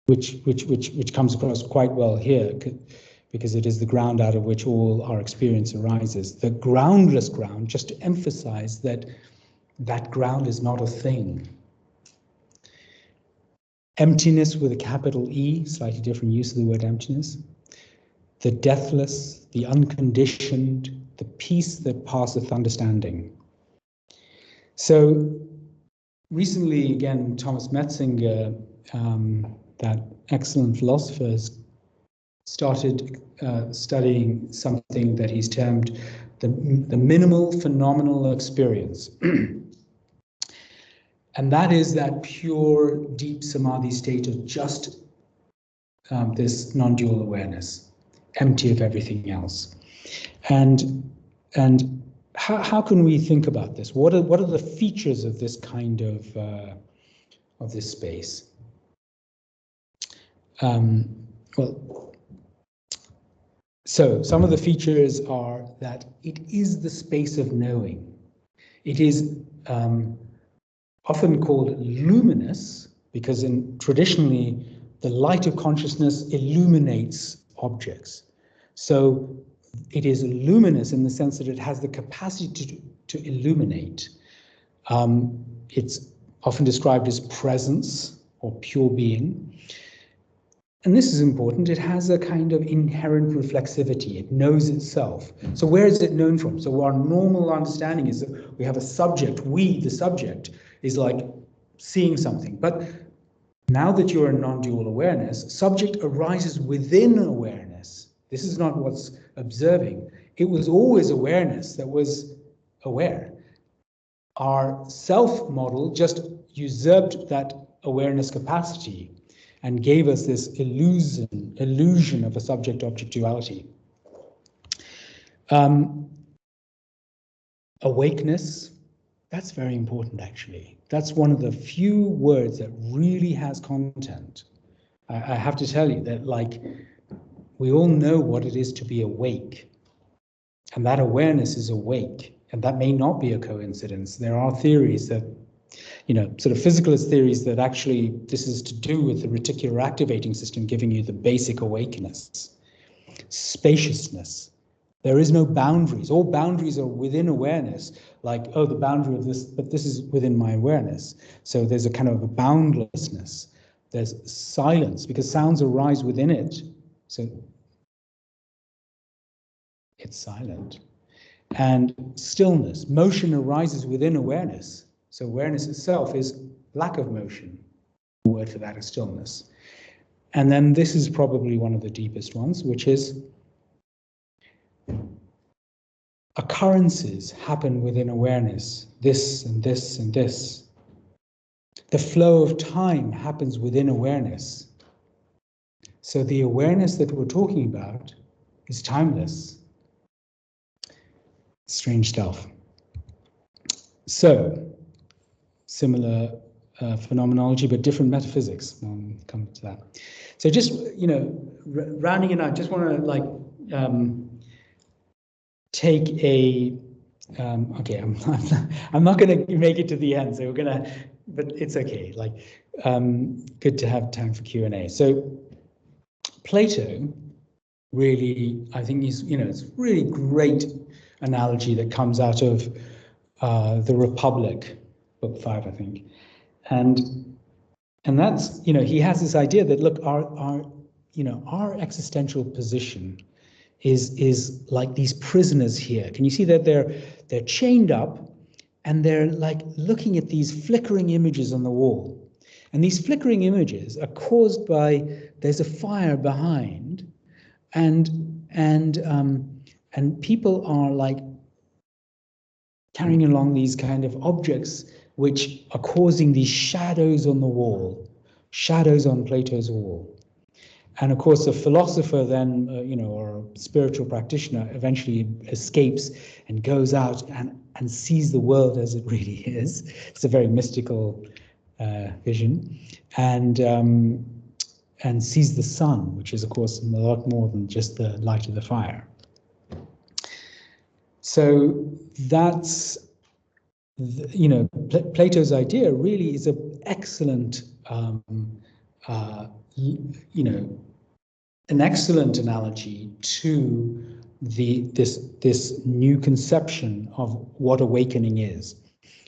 comes across quite well here, because it is the ground out of which all our experience arises. The groundless ground, just to emphasize that that ground is not a thing. Emptiness with a capital E, slightly different use of the word emptiness. The deathless, the unconditioned, the peace that passeth understanding. So recently, again, Thomas Metzinger, that excellent philosopher, has started studying something that he's termed the minimal phenomenal experience. And that is that pure, deep samadhi state of just this non-dual awareness, empty of everything else. And how can we think about this? What are the features of this kind of this space? So some of the features are that it is the space of knowing. It is often called luminous because traditionally the light of consciousness illuminates objects. So it is luminous in the sense that it has the capacity to illuminate. It's often described as presence or pure being. And this is important. It has a kind of inherent reflexivity. It knows itself. So where is it known from? So our normal understanding is that we have a subject. We, the subject, is like seeing something. But now that you're in non-dual awareness, subject arises within awareness. This is not what's observing. It was always awareness that was aware. Our self model just usurped that awareness capacity and gave us this illusion of a subject-object duality. Awakeness, that's very important actually. That's one of the few words that really has content. I have to tell you that, like, we all know what it is to be awake, and that awareness is awake, and that may not be a coincidence. There are theories that, sort of physicalist theories that actually this is to do with the reticular activating system giving you the basic awakeness. Spaciousness. There is no boundaries. All boundaries are within awareness, like, oh, the boundary of this, but this is within my awareness. So there's a kind of a boundlessness. There's silence, because sounds arise within it. So it's silent. And stillness. Motion arises within awareness. So awareness itself is lack of motion. The word for that is stillness. And then this is probably one of the deepest ones, which is occurrences happen within awareness. This and this and this. The flow of time happens within awareness. So the awareness that we're talking about is timeless. Strange stuff. So, similar phenomenology, but different metaphysics. I'll come to that. So just, rounding it out, just want to take a, okay, I'm not going to make it to the end, so we're going to, but it's okay. Good to have time for Q&A. So Plato really, I think he's, it's really great analogy that comes out of the Republic, book 5, I think. And that's, he has this idea that, look, our existential position is like these prisoners here. Can you see that they're chained up and they're like looking at these flickering images on the wall. And these flickering images are caused by, there's a fire behind, and people are like carrying along these kind of objects which are causing these shadows on the wall, shadows on Plato's wall. And of course, a philosopher then, or a spiritual practitioner eventually escapes and goes out and sees the world as it really is. It's a very mystical vision, and sees the sun, which is, of course, a lot more than just the light of the fire. So that's, Plato's idea really is an excellent, an excellent analogy to this new conception of what awakening is.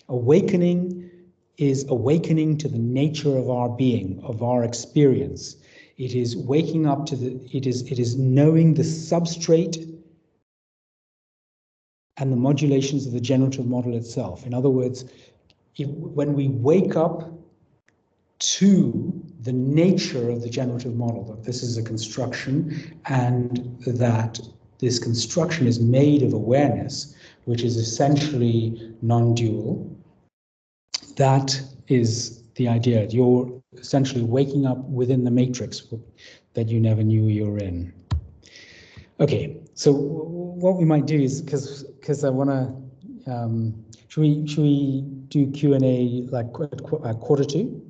Awakening is awakening to the nature of our being, of our experience. It is waking up to it is knowing the substrate and the modulations of the generative model itself. In other words, when we wake up to the nature of the generative model, that this is a construction and that this construction is made of awareness, which is essentially non-dual. That is the idea. You're essentially waking up within the matrix that you never knew you were in. Okay, so what we might do is, because I want to, should we do Q&A like at quarter to?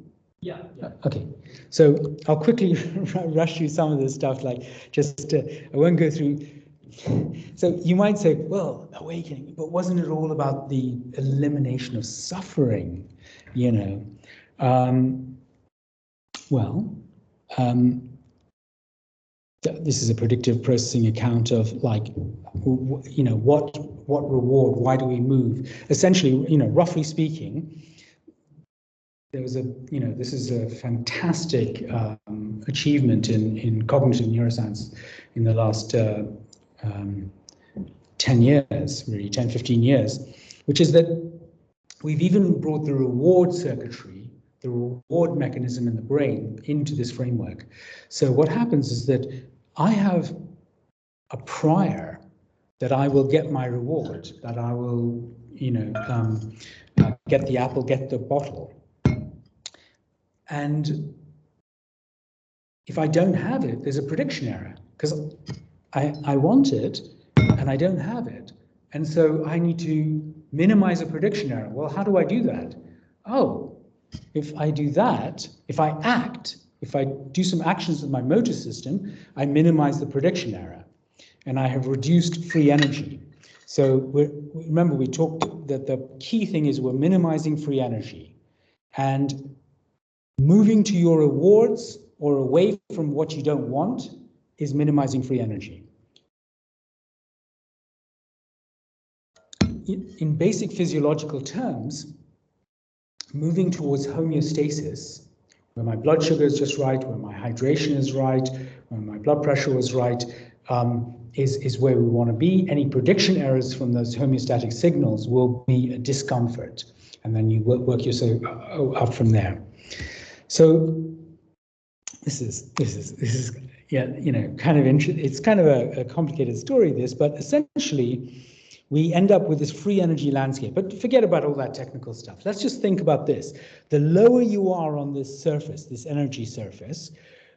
Yeah. Okay, so I'll quickly rush through some of this stuff, like just, I won't go through. So you might say, well, awakening, but wasn't it all about the elimination of suffering, you know? This is a predictive processing account of, like, you know, what reward, why do we move? Essentially, you know, roughly speaking, there was this is a fantastic achievement in cognitive neuroscience in the last 10 years, really 10, 15 years, which is that we've even brought the reward circuitry, the reward mechanism in the brain into this framework. So what happens is that I have a prior that I will get my reward, that I will, you know, get the apple, get the bottle. And if I don't have it, there's a prediction error, because I want it and I don't have it. And so I need to minimize a prediction error. Well, how do I do that? Oh, if I do that, if I do some actions with my motor system, I minimize the prediction error and I have reduced free energy. So remember, we talked that the key thing is we're minimizing free energy, and moving to your rewards or away from what you don't want is minimizing free energy. In basic physiological terms, moving towards homeostasis, where my blood sugar is just right, where my hydration is right, where my blood pressure was right, is where we want to be. Any prediction errors from those homeostatic signals will be a discomfort, and then you work yourself up from there. So this is yeah, you know, kind of interesting. It's kind of a complicated story, this, but essentially we end up with this free energy landscape. But forget about all that technical stuff. Let's just think about this. The lower you are on this surface, this energy surface,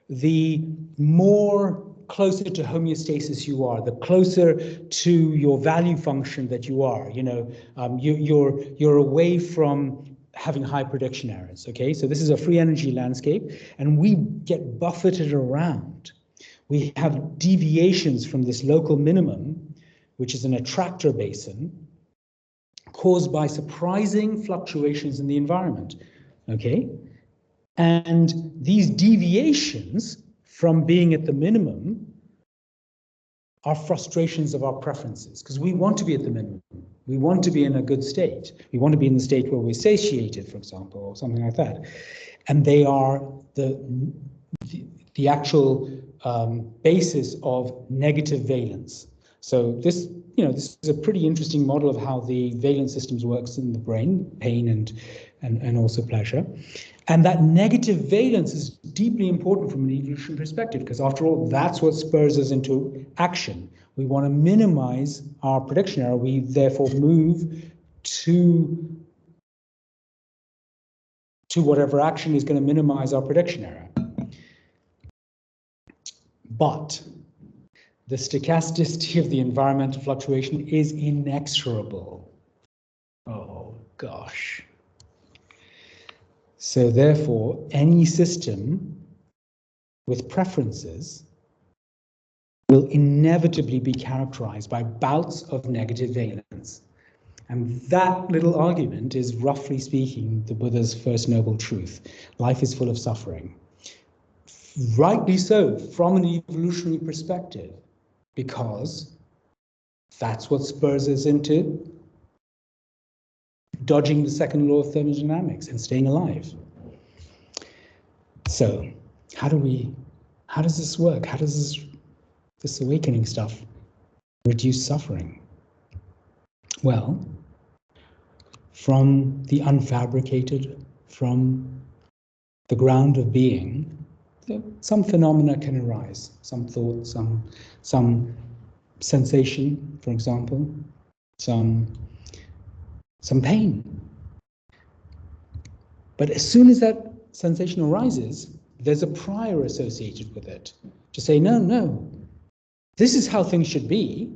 the more closer to homeostasis you are, the closer to your value function that you are. You know, you're away from having high prediction errors, okay? So this is a free energy landscape, and we get buffeted around. We have deviations from this local minimum, which is an attractor basin, caused by surprising fluctuations in the environment, okay? And these deviations from being at the minimum are frustrations of our preferences, because we want to be at the minimum. We want to be in a good state. We want to be in the state where we're satiated, for example, or something like that. And they are the actual basis of negative valence. So this, you know, this is a pretty interesting model of how the valence systems works in the brain, pain and also pleasure. And that negative valence is deeply important from an evolutionary perspective, because after all, that's what spurs us into action. We want to minimize our prediction error. We therefore move to whatever action is going to minimize our prediction error. But the stochasticity of the environmental fluctuation is inexorable. Oh, gosh. So therefore, any system with preferences will inevitably be characterized by bouts of negative valence. And that little argument is, roughly speaking, the Buddha's first noble truth. Life is full of suffering. Rightly so, from an evolutionary perspective, because that's what spurs us into dodging the second law of thermodynamics and staying alive. So how does this work? How does this awakening stuff reduce suffering? Well, from the unfabricated, from the ground of being, some phenomena can arise, some thought, some sensation, for example, some pain. But as soon as that sensation arises, there's a prior associated with it to say, no, this is how things should be,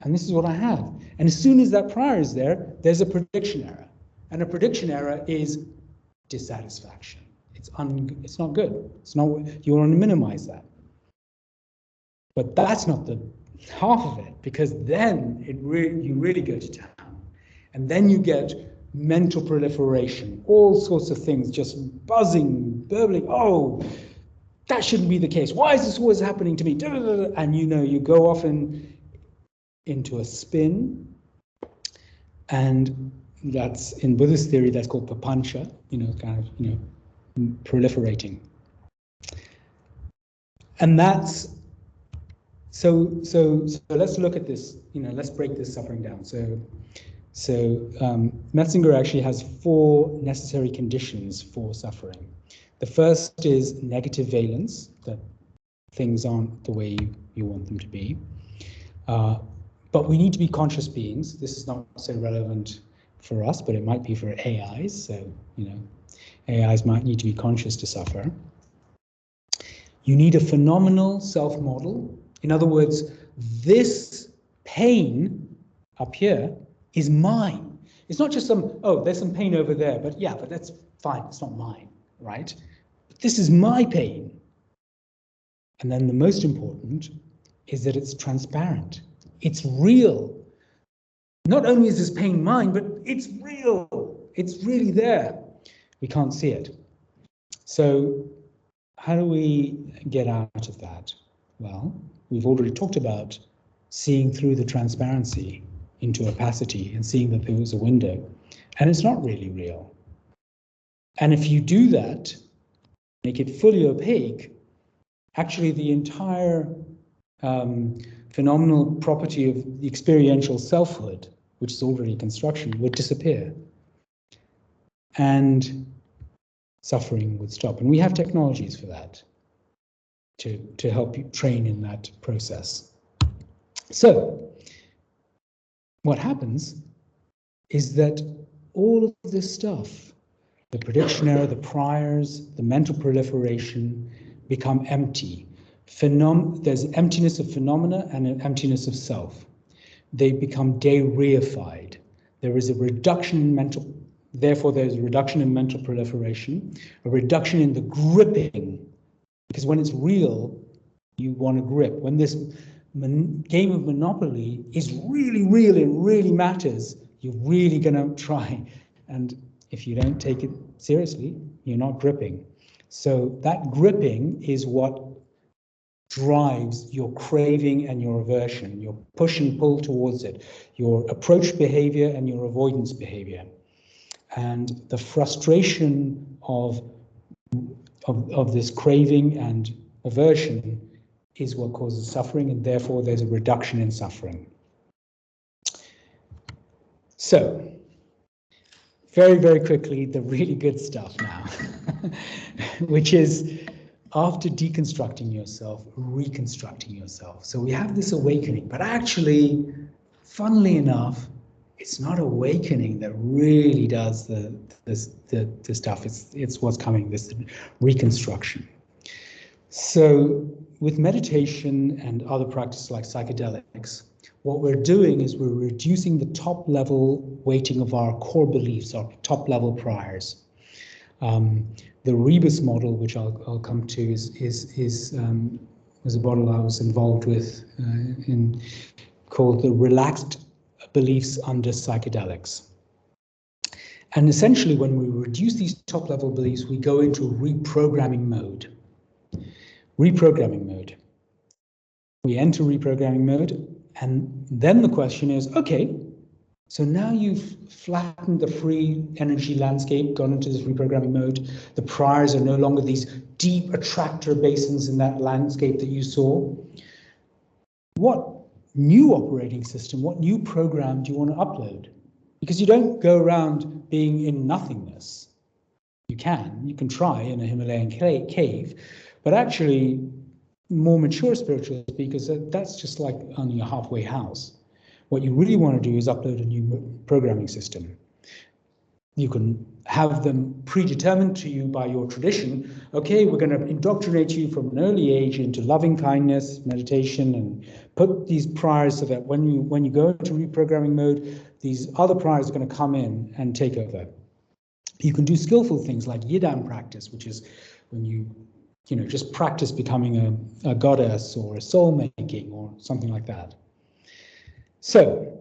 and this is what I have. And as soon as that prior is there, there's a prediction error. And a prediction error is dissatisfaction. It's not good. It's not. You want to minimize that. But that's not the half of it, because then you really go to town, and then you get mental proliferation, all sorts of things just buzzing, burbling. Oh, that shouldn't be the case. Why is this always happening to me? And you go off into a spin, and that's in Buddhist theory that's called papancha. Proliferating. And that's so let's look at this, let's break this suffering down. So Metzinger actually has 4 necessary conditions for suffering. The first is negative valence, that things aren't the way you want them to be. But we need to be conscious beings. This is not so relevant for us, but it might be for AIs. So, AIs might need to be conscious to suffer. You need a phenomenal self-model. In other words, this pain up here is mine. It's not just there's some pain over there, but that's fine, it's not mine, right? But this is my pain. And then the most important is that it's transparent. It's real. Not only is this pain mine, but it's real. It's really there. We can't see it. So how do we get out of that? Well, we've already talked about seeing through the transparency into opacity and seeing that there was a window, and it's not really real. And if you do that, make it fully opaque, actually the entire phenomenal property of the experiential selfhood, which is already construction, would disappear. And suffering would stop. And we have technologies for that to help you train in that process. So what happens is that all of this stuff, the prediction error, the priors, the mental proliferation, become empty. There's emptiness of phenomena and an emptiness of self. They become de-reified. There is a reduction in mental, therefore there's a reduction in mental proliferation, a reduction in the gripping, because when it's real, you want to grip. When this game of Monopoly is really real and really matters, you're really going to try. And if you don't take it seriously, you're not gripping. So that gripping is what drives your craving and your aversion, your push and pull towards it, your approach behavior and your avoidance behavior. And the frustration of this craving and aversion is what causes suffering, and therefore there's a reduction in suffering. So, very, very quickly, the really good stuff now, which is after deconstructing yourself, reconstructing yourself. So we have this awakening, but actually, funnily enough, it's not awakening that really does the stuff. It's what's coming, this reconstruction. So with meditation and other practices like psychedelics, what we're doing is we're reducing the top level weighting of our core beliefs, our top level priors. The Rebus model, which I'll come to, was a model I was involved with called the relaxed beliefs under psychedelics. And essentially, when we reduce these top level beliefs, we go into reprogramming mode. Reprogramming mode. We enter reprogramming mode, and then the question is, okay, so now you've flattened the free energy landscape, gone into this reprogramming mode. The priors are no longer these deep attractor basins in that landscape that you saw. What new operating system, what new program do you want to upload? Because you don't go around being in nothingness. You can try in a Himalayan cave, but actually more mature spiritual speakers, that's just like only a halfway house. What you really want to do is upload a new programming system. You can have them predetermined to you by your tradition. Okay, we're going to indoctrinate you from an early age into loving kindness, meditation, and put these priors so that when you go into reprogramming mode, these other priors are going to come in and take over. You can do skillful things like yidam practice, which is when you just practice becoming a goddess or a soul making or something like that. So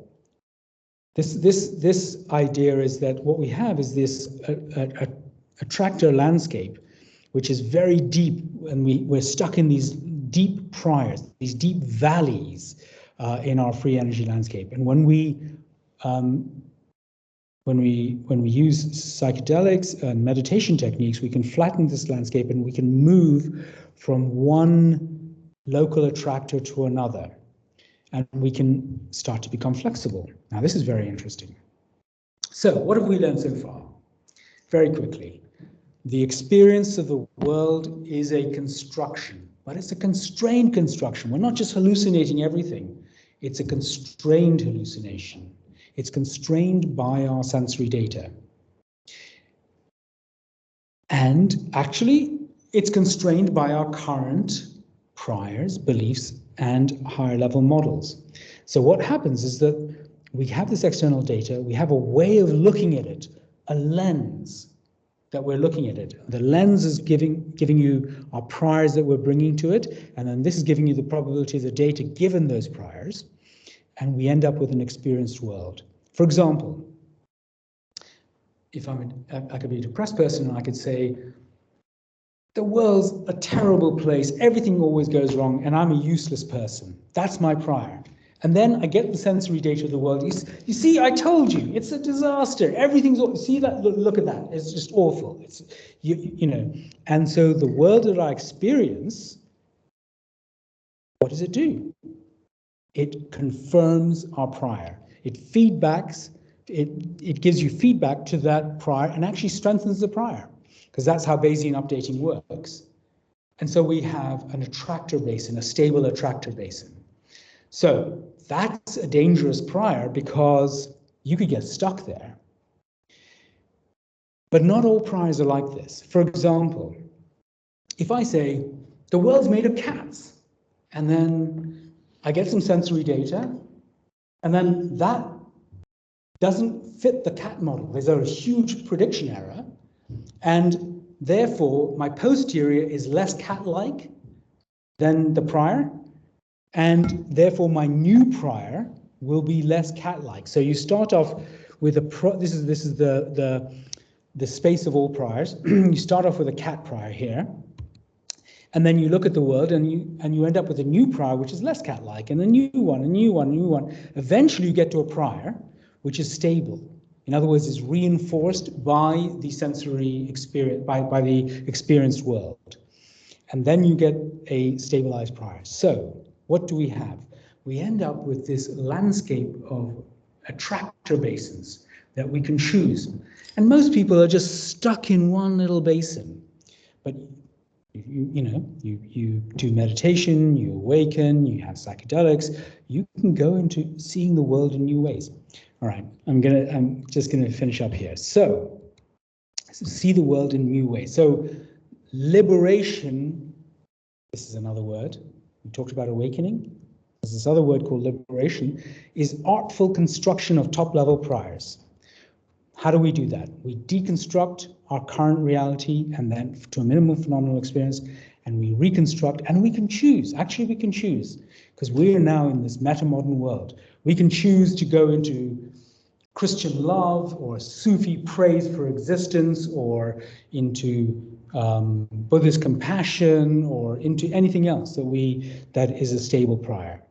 this idea is that what we have is this attractor landscape, which is very deep, and we're stuck in these deep priors, these deep valleys in our free energy landscape. And when we use psychedelics and meditation techniques, we can flatten this landscape and we can move from one local attractor to another. And we can start to become flexible. Now, this is very interesting. So, what have we learned so far? Very quickly, the experience of the world is a construction, but it's a constrained construction. We're not just hallucinating everything. It's a constrained hallucination. It's constrained by our sensory data. And actually, it's constrained by our current priors, beliefs, and higher level models. So what happens is that we have this external data, we have a way of looking at it, a lens that we're looking at it. The lens is giving you our priors that we're bringing to it, and then this is giving you the probability of the data given those priors, and we end up with an experienced world. For example, if I could be a depressed person and I could say, the world's a terrible place, everything always goes wrong, and I'm a useless person. That's my prior. And then I get the sensory data of the world. You see, I told you, it's a disaster. Everything's, see that, look at that. It's just awful. It's, you know. And so the world that I experience, what does it do? It confirms our prior. It feedbacks, it gives you feedback to that prior and actually strengthens the prior, because that's how Bayesian updating works. And so we have an attractor basin, a stable attractor basin. So that's a dangerous prior because you could get stuck there. But not all priors are like this. For example, if I say, the world's made of cats, and then I get some sensory data, and then that doesn't fit the cat model. There's a huge prediction error, and therefore my posterior is less cat-like than the prior, and therefore my new prior will be less cat-like. So you start off with this is the space of all priors. You start off with a cat prior here, and then you look at the world and you end up with a new prior which is less cat-like, and a new one, a new one, a new one. Eventually you get to a prior which is stable. In other words, is reinforced by the sensory experience, by the experienced world. And then you get a stabilized prior. So what do we have? We end up with this landscape of attractor basins that we can choose. And most people are just stuck in one little basin. But you do meditation, you awaken, you have psychedelics, you can go into seeing the world in new ways. All right, I'm just gonna finish up here. So see the world in new ways. So liberation, this is another word. We talked about awakening. There's this other word called liberation, is artful construction of top-level priors. How do we do that? We deconstruct our current reality and then to a minimal phenomenal experience, and we reconstruct, and we can choose. Actually, we can choose, because we are now in this meta-modern world. We can choose to go into Christian love or Sufi praise for existence, or into Buddhist compassion, or into anything else that is a stable prior.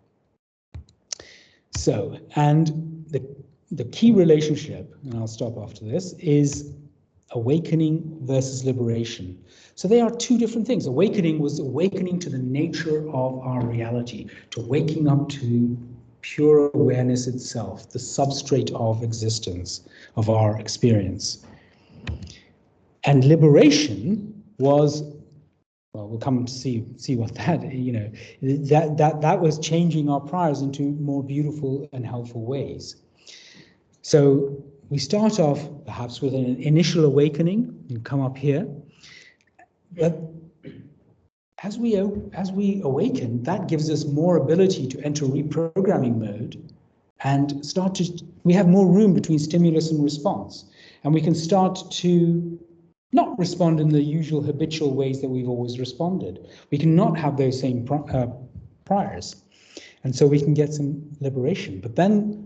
So, and the key relationship, and I'll stop after this, is awakening versus liberation. So they are two different things. Awakening was awakening to the nature of our reality, to waking up to pure awareness itself, the substrate of existence, of our experience. And liberation was, well, we'll come to see what that, that was changing our priors into more beautiful and helpful ways. So we start off perhaps with an initial awakening and come up here, but as we awaken, that gives us more ability to enter reprogramming mode and we have more room between stimulus and response, and we can start to not respond in the usual habitual ways that we've always responded. We can not have those same priors, and so we can get some liberation. But then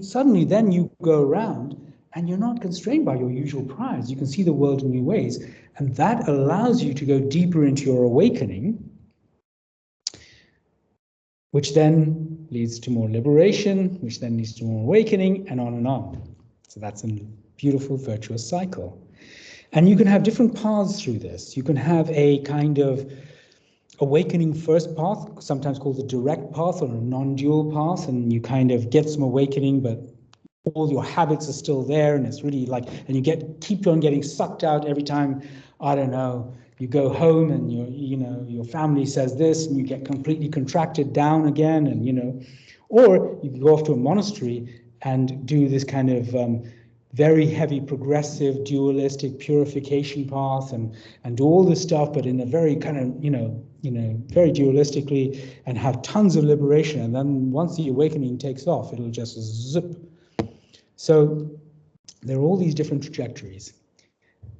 suddenly then you go around and you're not constrained by your usual priors. You can see the world in new ways, and that allows you to go deeper into your awakening, which then leads to more liberation, which then leads to more awakening, and on and on. So that's a beautiful, virtuous cycle. And you can have different paths through this. You can have a kind of awakening first path, sometimes called the direct path or a non-dual path, and you kind of get some awakening, but all your habits are still there, and it's really like, and you keep on getting sucked out every time, I don't know, you go home and your family says this, and you get completely contracted down again, and or you go off to a monastery and do this kind of very heavy progressive dualistic purification path and do all this stuff, but in a very kind of very dualistically, and have tons of liberation, and then once the awakening takes off, it'll just zip. So there are all these different trajectories.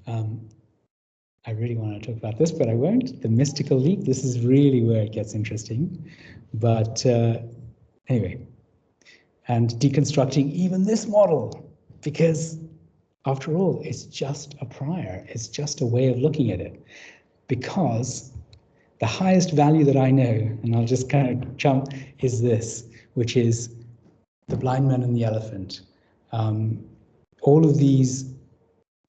I really want to talk about this, but I won't. The mystical leap, this is really where it gets interesting. But anyway, and deconstructing even this model, because after all, it's just a prior. It's just a way of looking at it. Because the highest value that I know, and I'll just kind of jump, is this, which is the blind man and the elephant. All of these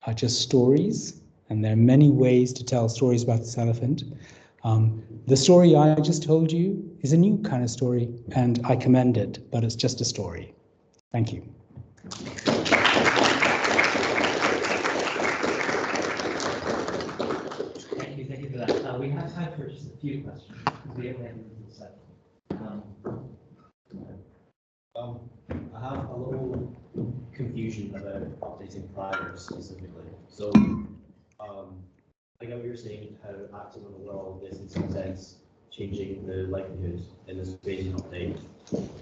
are just stories, and there are many ways to tell stories about this elephant. The story I just told you is a new kind of story, and I commend it, but it's just a story. Thank you. Thank you for that. We have time for just a few questions. We have the second. I have a little confusion about updating priors specifically. So, I get what you're saying, how acting on the world is in some sense changing the likelihood in this Bayesian update.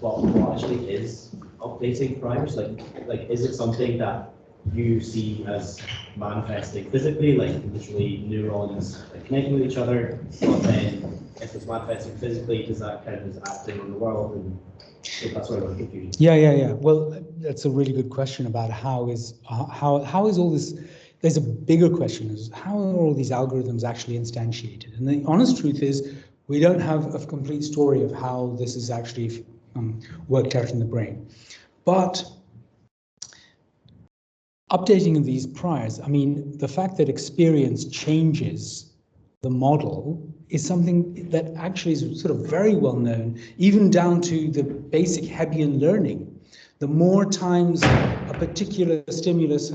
But what actually is updating priors? Like, is it something that you see as manifesting physically, like literally neurons connecting with each other? But then, if it's manifesting physically, does that count as acting on the world? And so that's why I'm confused. Yeah. Well, that's a really good question about how is all this. There's a bigger question: is how are all these algorithms actually instantiated? And the honest truth is, we don't have a complete story of how this is actually worked out in the brain. But updating of these priors, I mean, the fact that experience changes the model is something that actually is sort of very well known, even down to the basic Hebbian learning. The more times a particular stimulus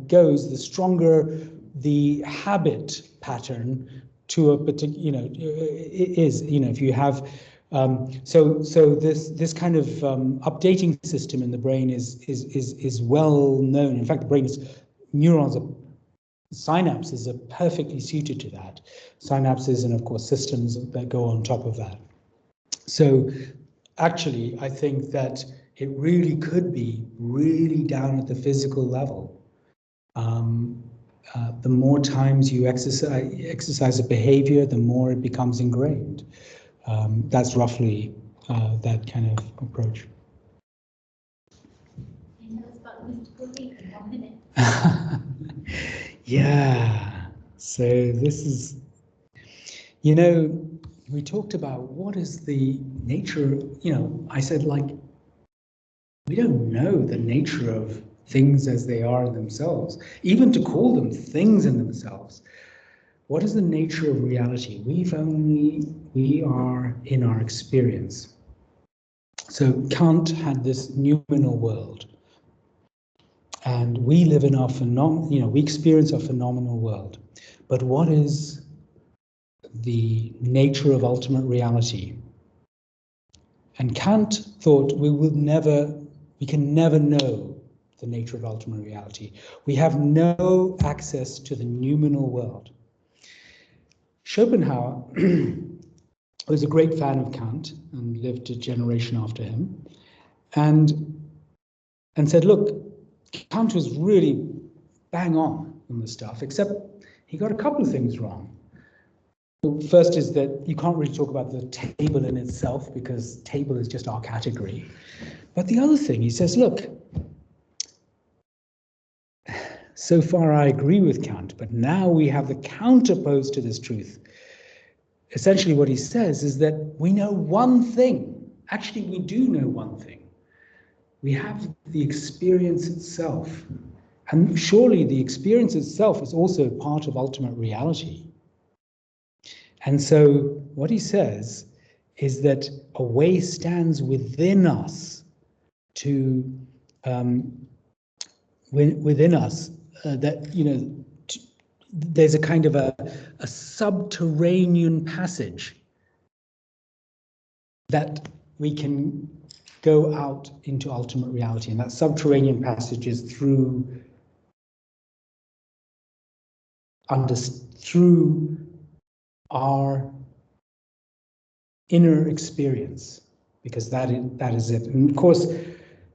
goes, the stronger the habit pattern to a particular, is. If you have, so this kind of updating system in the brain is well known. In fact, the brain is neurons are. Synapses are perfectly suited to that. Synapses and, of course, systems that go on top of that. So actually, I think that it really could be really down at the physical level. The more times you exercise a behavior, the more it becomes ingrained. That's roughly that kind of approach. Can you tell us about the mystical leap in 1 minute? Yeah, so this is, we talked about what is the nature, I said, like, we don't know the nature of things as they are in themselves, even to call them things in themselves. What is the nature of reality? We are in our experience. So Kant had this noumenal world. And we live in our we experience our phenomenal world. But what is the nature of ultimate reality? And Kant thought we can never know the nature of ultimate reality. We have no access to the noumenal world. Schopenhauer was a great fan of Kant and lived a generation after him, and said, look, Kant was really bang on this stuff, except he got a couple of things wrong. The first is that you can't really talk about the table in itself, because table is just our category. But the other thing, he says, look, so far I agree with Kant, but now we have the counterpose to this truth. Essentially what he says is that we know one thing. Actually, we do know one thing. We have the experience itself. And surely the experience itself is also part of ultimate reality. And so what he says is that a way stands within us to, that, there's a kind of a subterranean passage that we can go out into ultimate reality. And that subterranean passage is through our inner experience, because that is it. And of course,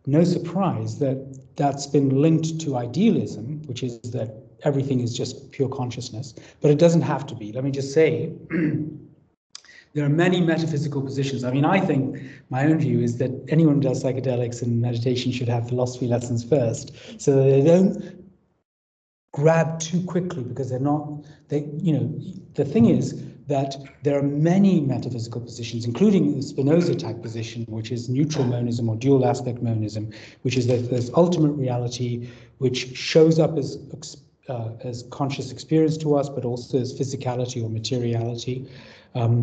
no surprise that that's been linked to idealism, which is that everything is just pure consciousness, but it doesn't have to be. Let me just say, there are many metaphysical positions. I mean, I think my own view is that anyone who does psychedelics and meditation should have philosophy lessons first, so that they don't grab too quickly, because the thing is that there are many metaphysical positions, including the Spinoza type position, which is neutral monism or dual aspect monism, which is that there's ultimate reality, which shows up as conscious experience to us, but also as physicality or materiality. But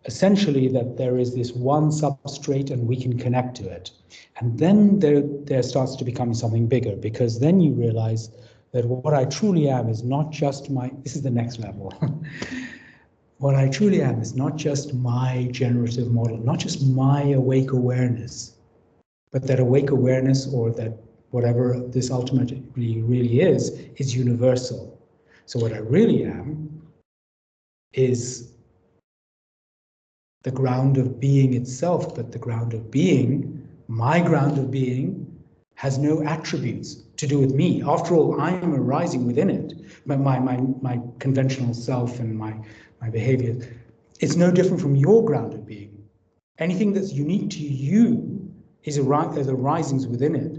essentially that there is this one substrate and we can connect to it. And then there starts to become something bigger, because then you realize that what I truly am is not just this is the next level. What I truly am is not just my generative model, not just my awake awareness, but that awake awareness, or that whatever this ultimately really is universal. So what I really am is the ground of being itself, but the ground of being, my ground of being, has no attributes to do with me. After all, I am arising within it. My conventional self and my behavior, it's no different from your ground of being. Anything that's unique to you is arisings within it.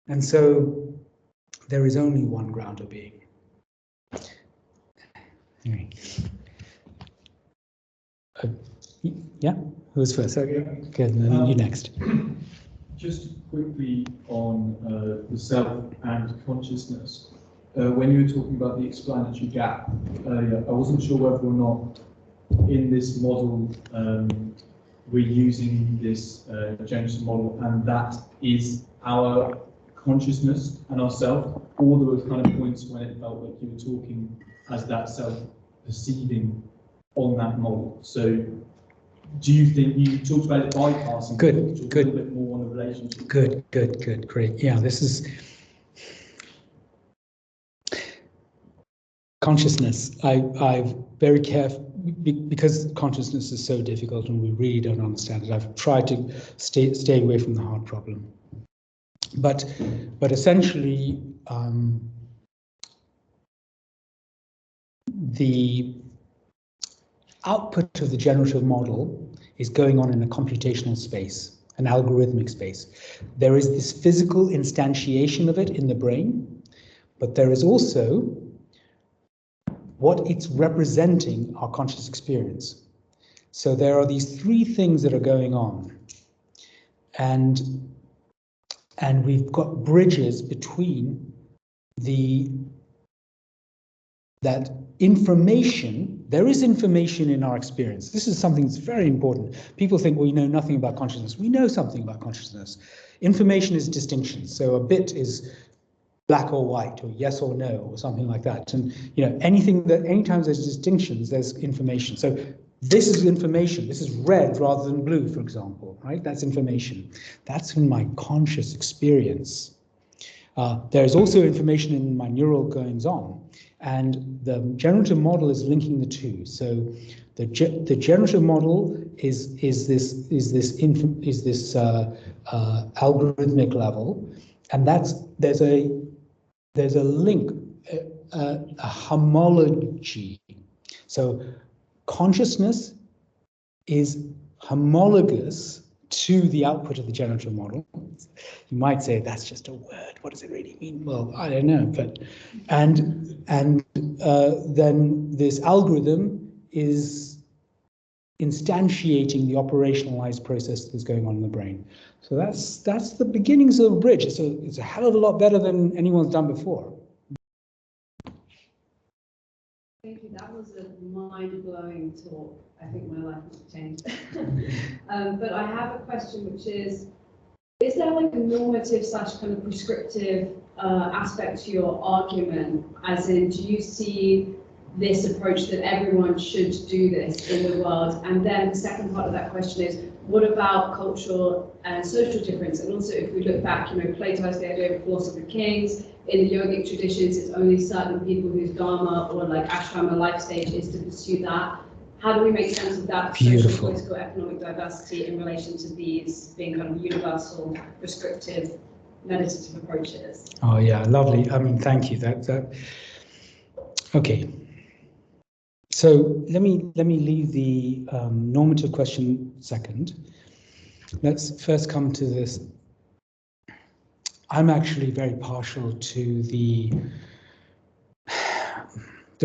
And so there is only one ground of being. Anyway. Yeah, who's first? Okay, good. And then you next. Just quickly on the self and consciousness. When you were talking about the explanatory gap earlier, I wasn't sure whether or not in this model we're using this generative model, and that is our consciousness and ourself, or there were kind of points when it felt like you were talking as that self perceiving on that model. So do you think you talked about it bypassing? Good. A little bit more on the relationship. Good, great. Yeah, this is consciousness. I've very careful, because consciousness is so difficult and we really don't understand it. I've tried to stay away from the hard problem. But essentially, the output of the generative model is going on in a computational space, an algorithmic space. There is this physical instantiation of it in the brain, but there is also what it's representing, our conscious experience. So there are these three things that are going on, and we've got bridges between that information there is information in our experience. This is something that's very important. People think we know nothing about consciousness. We know something about consciousness. Information is distinction. So a bit is black or white, or yes or no, or something like that. And anytime there's distinctions, there's information. So this is information. This is red rather than blue, for example, right? That's information. That's in my conscious experience. There's also information in my neural goings on, and the generative model is linking the two. So the generative model is this algorithmic level, and there's a link, a homology. So consciousness is homologous to the output of the generative model. You might say that's just a word. What does it really mean? Well, I don't know. But then this algorithm is instantiating the operationalized process that's going on in the brain. So that's the beginnings of a bridge. It's a hell of a lot better than anyone's done before. Thank you. That was a mind-blowing talk. I think my life has changed. But I have a question, which is there like a normative / kind of prescriptive aspect to your argument? As in, do you see this approach that everyone should do this in the world? And then the second part of that question is, what about cultural and social difference? And also, if we look back, Plato has the idea of philosopher kings. In the yogic traditions, it's only certain people whose dharma or like ashrama life stage is to pursue that. How do we make sense of that social, political, economic diversity in relation to these being kind of universal, prescriptive, meditative approaches? Oh yeah, lovely. I mean, thank you. Okay. So let me leave the normative question second. Let's first come to this. I'm actually very partial to the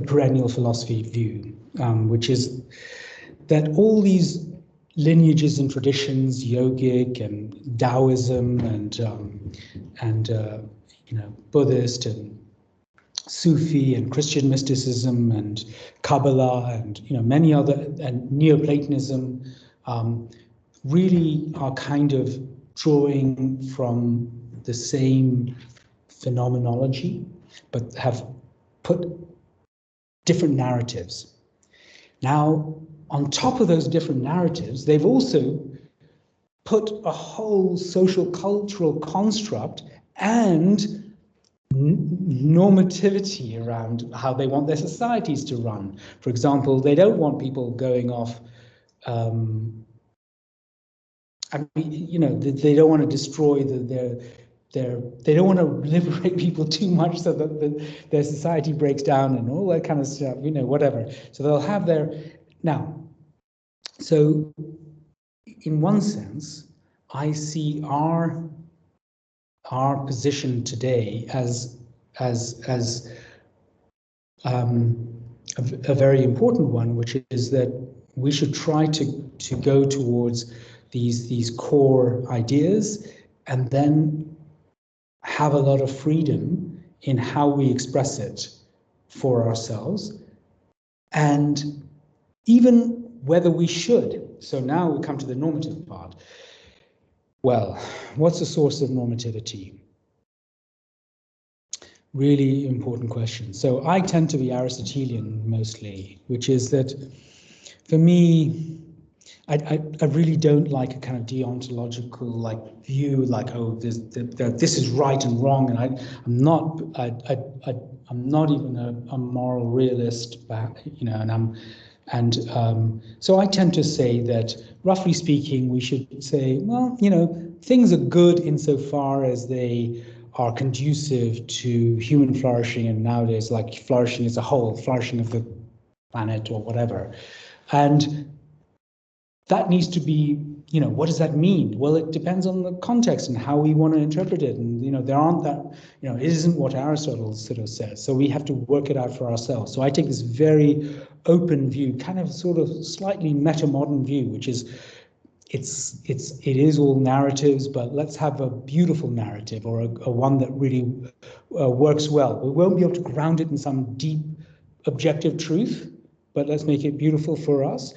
perennial philosophy view, which is that all these lineages and traditions, yogic and Taoism and Buddhist and Sufi and Christian mysticism and Kabbalah and many other, and Neoplatonism, really are kind of drawing from the same phenomenology, but have put different narratives. Now, on top of those different narratives, they've also put a whole social cultural construct and normativity around how they want their societies to run. For example, they don't want people going off, they don't want to destroy they don't want to liberate people too much so that their society breaks down and all that kind of stuff, whatever. So they'll have so in one sense, I see our position today as a very important one, which is that we should try to go towards these core ideas and then have a lot of freedom in how we express it for ourselves, and even whether we should. So now we come to the normative part. Well, what's the source of normativity? Really important question. So I tend to be Aristotelian mostly, which is that for me, I really don't like a kind of deontological view, this is right and wrong, and I'm not even a moral realist, so I tend to say that, roughly speaking, we should say, well, things are good insofar as they are conducive to human flourishing, and nowadays, like flourishing as a whole, flourishing of the planet or whatever, and that needs to be, what does that mean? Well, it depends on the context and how we want to interpret it. And, there aren't that, it isn't what Aristotle sort of says. So we have to work it out for ourselves. So I take this very open view, kind of sort of slightly meta-modern view, which is, it is all narratives, but let's have a beautiful narrative, or a one that really works well. We won't be able to ground it in some deep objective truth, but let's make it beautiful for us.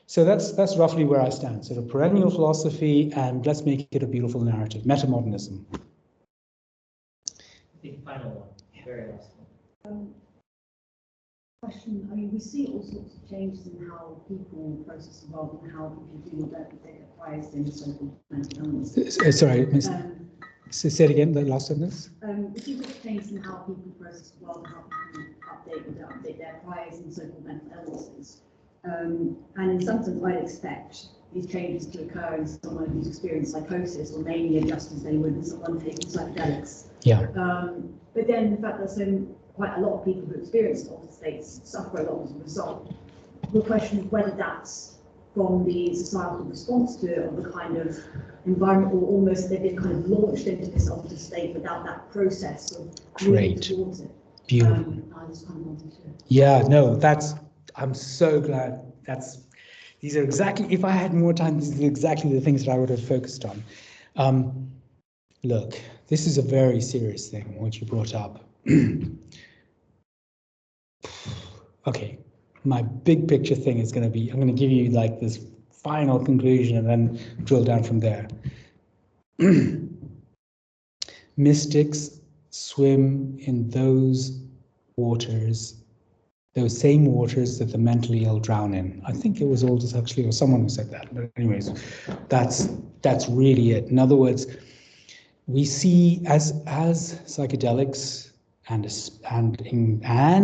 So that's roughly where I stand. Sort of perennial philosophy, and let's make it a beautiful narrative. Metamodernism. The final one, very last one. Question, I mean, we see all sorts of changes in how people process the world and how people deal with their bias in so-called mental illness. Sorry, say it again, the last sentence. We see lots of changes in how people process the world and how people update their bias in so-called mental illnesses. And in some sense, I'd expect these changes to occur in someone who's experienced psychosis or mania just as they would in someone taking psychedelics. Yeah. But then the fact that quite a lot of people who experience altered states suffer a lot as a result. The question is whether that's from the societal response to it, or the kind of environment, or almost they've been kind of launched into this altered state without that process of moving towards it. Beautiful. I just kind of wanted to. Yeah, no, I'm so glad these are exactly, if I had more time, these are exactly the things that I would have focused on. Look, this is a very serious thing, what you brought up. Okay, my big picture thing is going to be, I'm going to give you like this final conclusion and then drill down from there. Mystics swim in those waters, those same waters that the mentally ill drown in. I think it was Aldous Huxley or someone who said that, but anyways, that's really it. In other words, we see as psychedelics and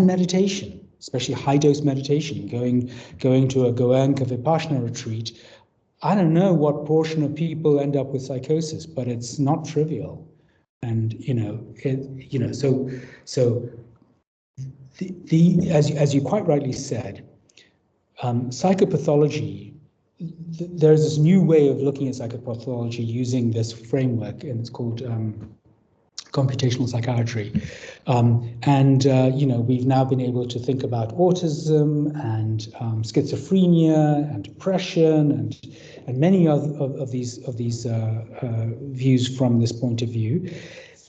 meditation, especially high-dose meditation, going to a Goenka Vipassana retreat. I don't know what portion of people end up with psychosis, but it's not trivial. And so as you quite rightly said, psychopathology. There's this new way of looking at psychopathology using this framework, and it's called computational psychiatry. We've now been able to think about autism and schizophrenia and depression and many of these views from this point of view.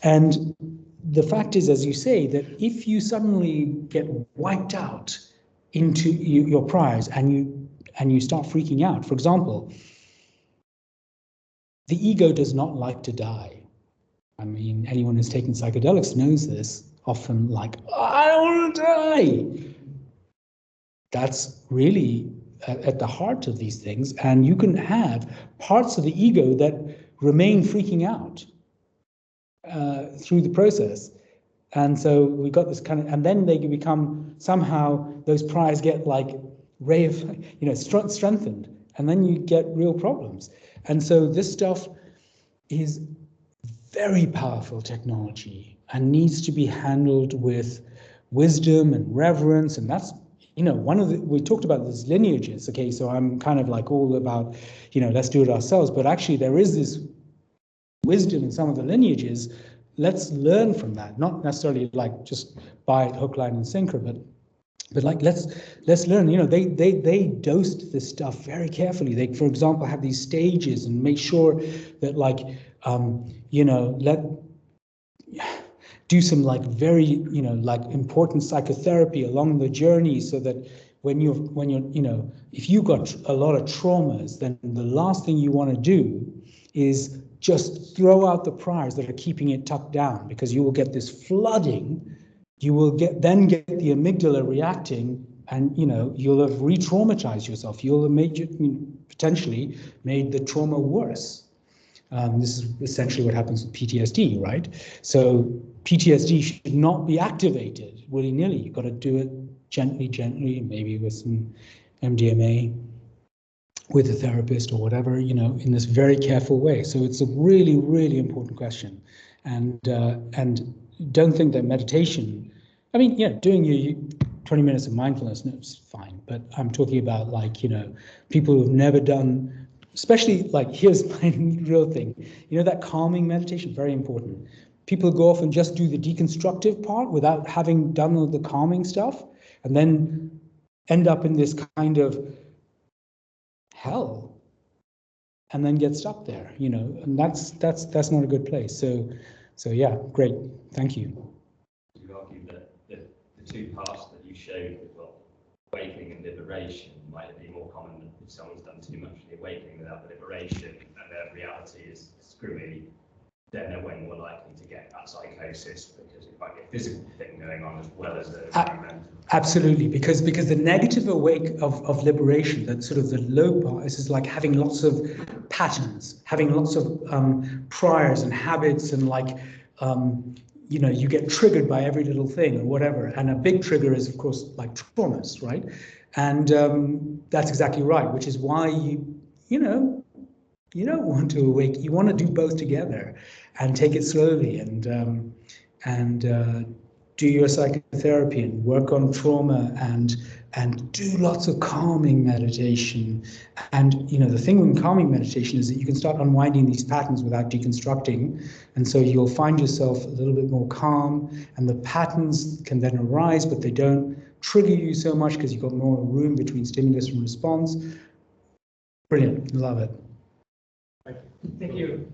And the fact is, as you say, that if you suddenly get wiped out into your priors and you start freaking out, for example, the ego does not like to die. I mean, anyone who's taken psychedelics knows this, often like, I don't want to die. That's really at the heart of these things. And you can have parts of the ego that remain freaking out through the process. And so we got this kind of, and then they become somehow, those priors get like strengthened, and then you get real problems. And so this stuff is very powerful technology and needs to be handled with wisdom and reverence. And that's, we talked about these lineages. Okay, so I'm kind of like all about, let's do it ourselves. But actually there is this wisdom in some of the lineages. Let's learn from that, not necessarily like just buy it hook, line, and sinker, but like let's learn. They dosed this stuff very carefully. They, for example, have these stages and make sure that do some like very important psychotherapy along the journey, so that when you're if you got a lot of traumas, then the last thing you want to do is just throw out the priors that are keeping it tucked down, because you will get this flooding. You will get the amygdala reacting, and you'll have re-traumatized yourself. You'll have potentially made the trauma worse. This is essentially what happens with PTSD, right? So PTSD should not be activated willy-nilly. You've got to do it gently, maybe with some MDMA, with a therapist or whatever, in this very careful way. So it's a really, really important question. And don't think that meditation, doing your 20 minutes of mindfulness is fine, but I'm talking about people who've never done, especially here's my real thing, that calming meditation, very important. People go off and just do the deconstructive part without having done all the calming stuff, and then end up in this kind of hell, and then get stuck there, and that's not a good place. So yeah, great, thank you. You argue that the two paths that you showed, we've got awakening and liberation, might it be more common that if someone's done too much of the awakening without the liberation and their reality is screwy, then they're way more likely to get that psychosis because it might be a physical thing going on as well as the environmental. Absolutely, because the negative of liberation, that sort of the low part, is like having lots of patterns, having lots of priors and habits, and like you know, you get triggered by every little thing or whatever. And a big trigger is, of course, like traumas, right? And that's exactly right, which is why you know, you don't want to awake. You want to do both together and take it slowly and do your psychotherapy and work on trauma and do lots of calming meditation. And you know, the thing with calming meditation is that you can start unwinding these patterns without deconstructing, and so you'll find yourself a little bit more calm, and the patterns can then arise, but they don't trigger you so much because you've got more room between stimulus and response. Brilliant, love it. Thank you.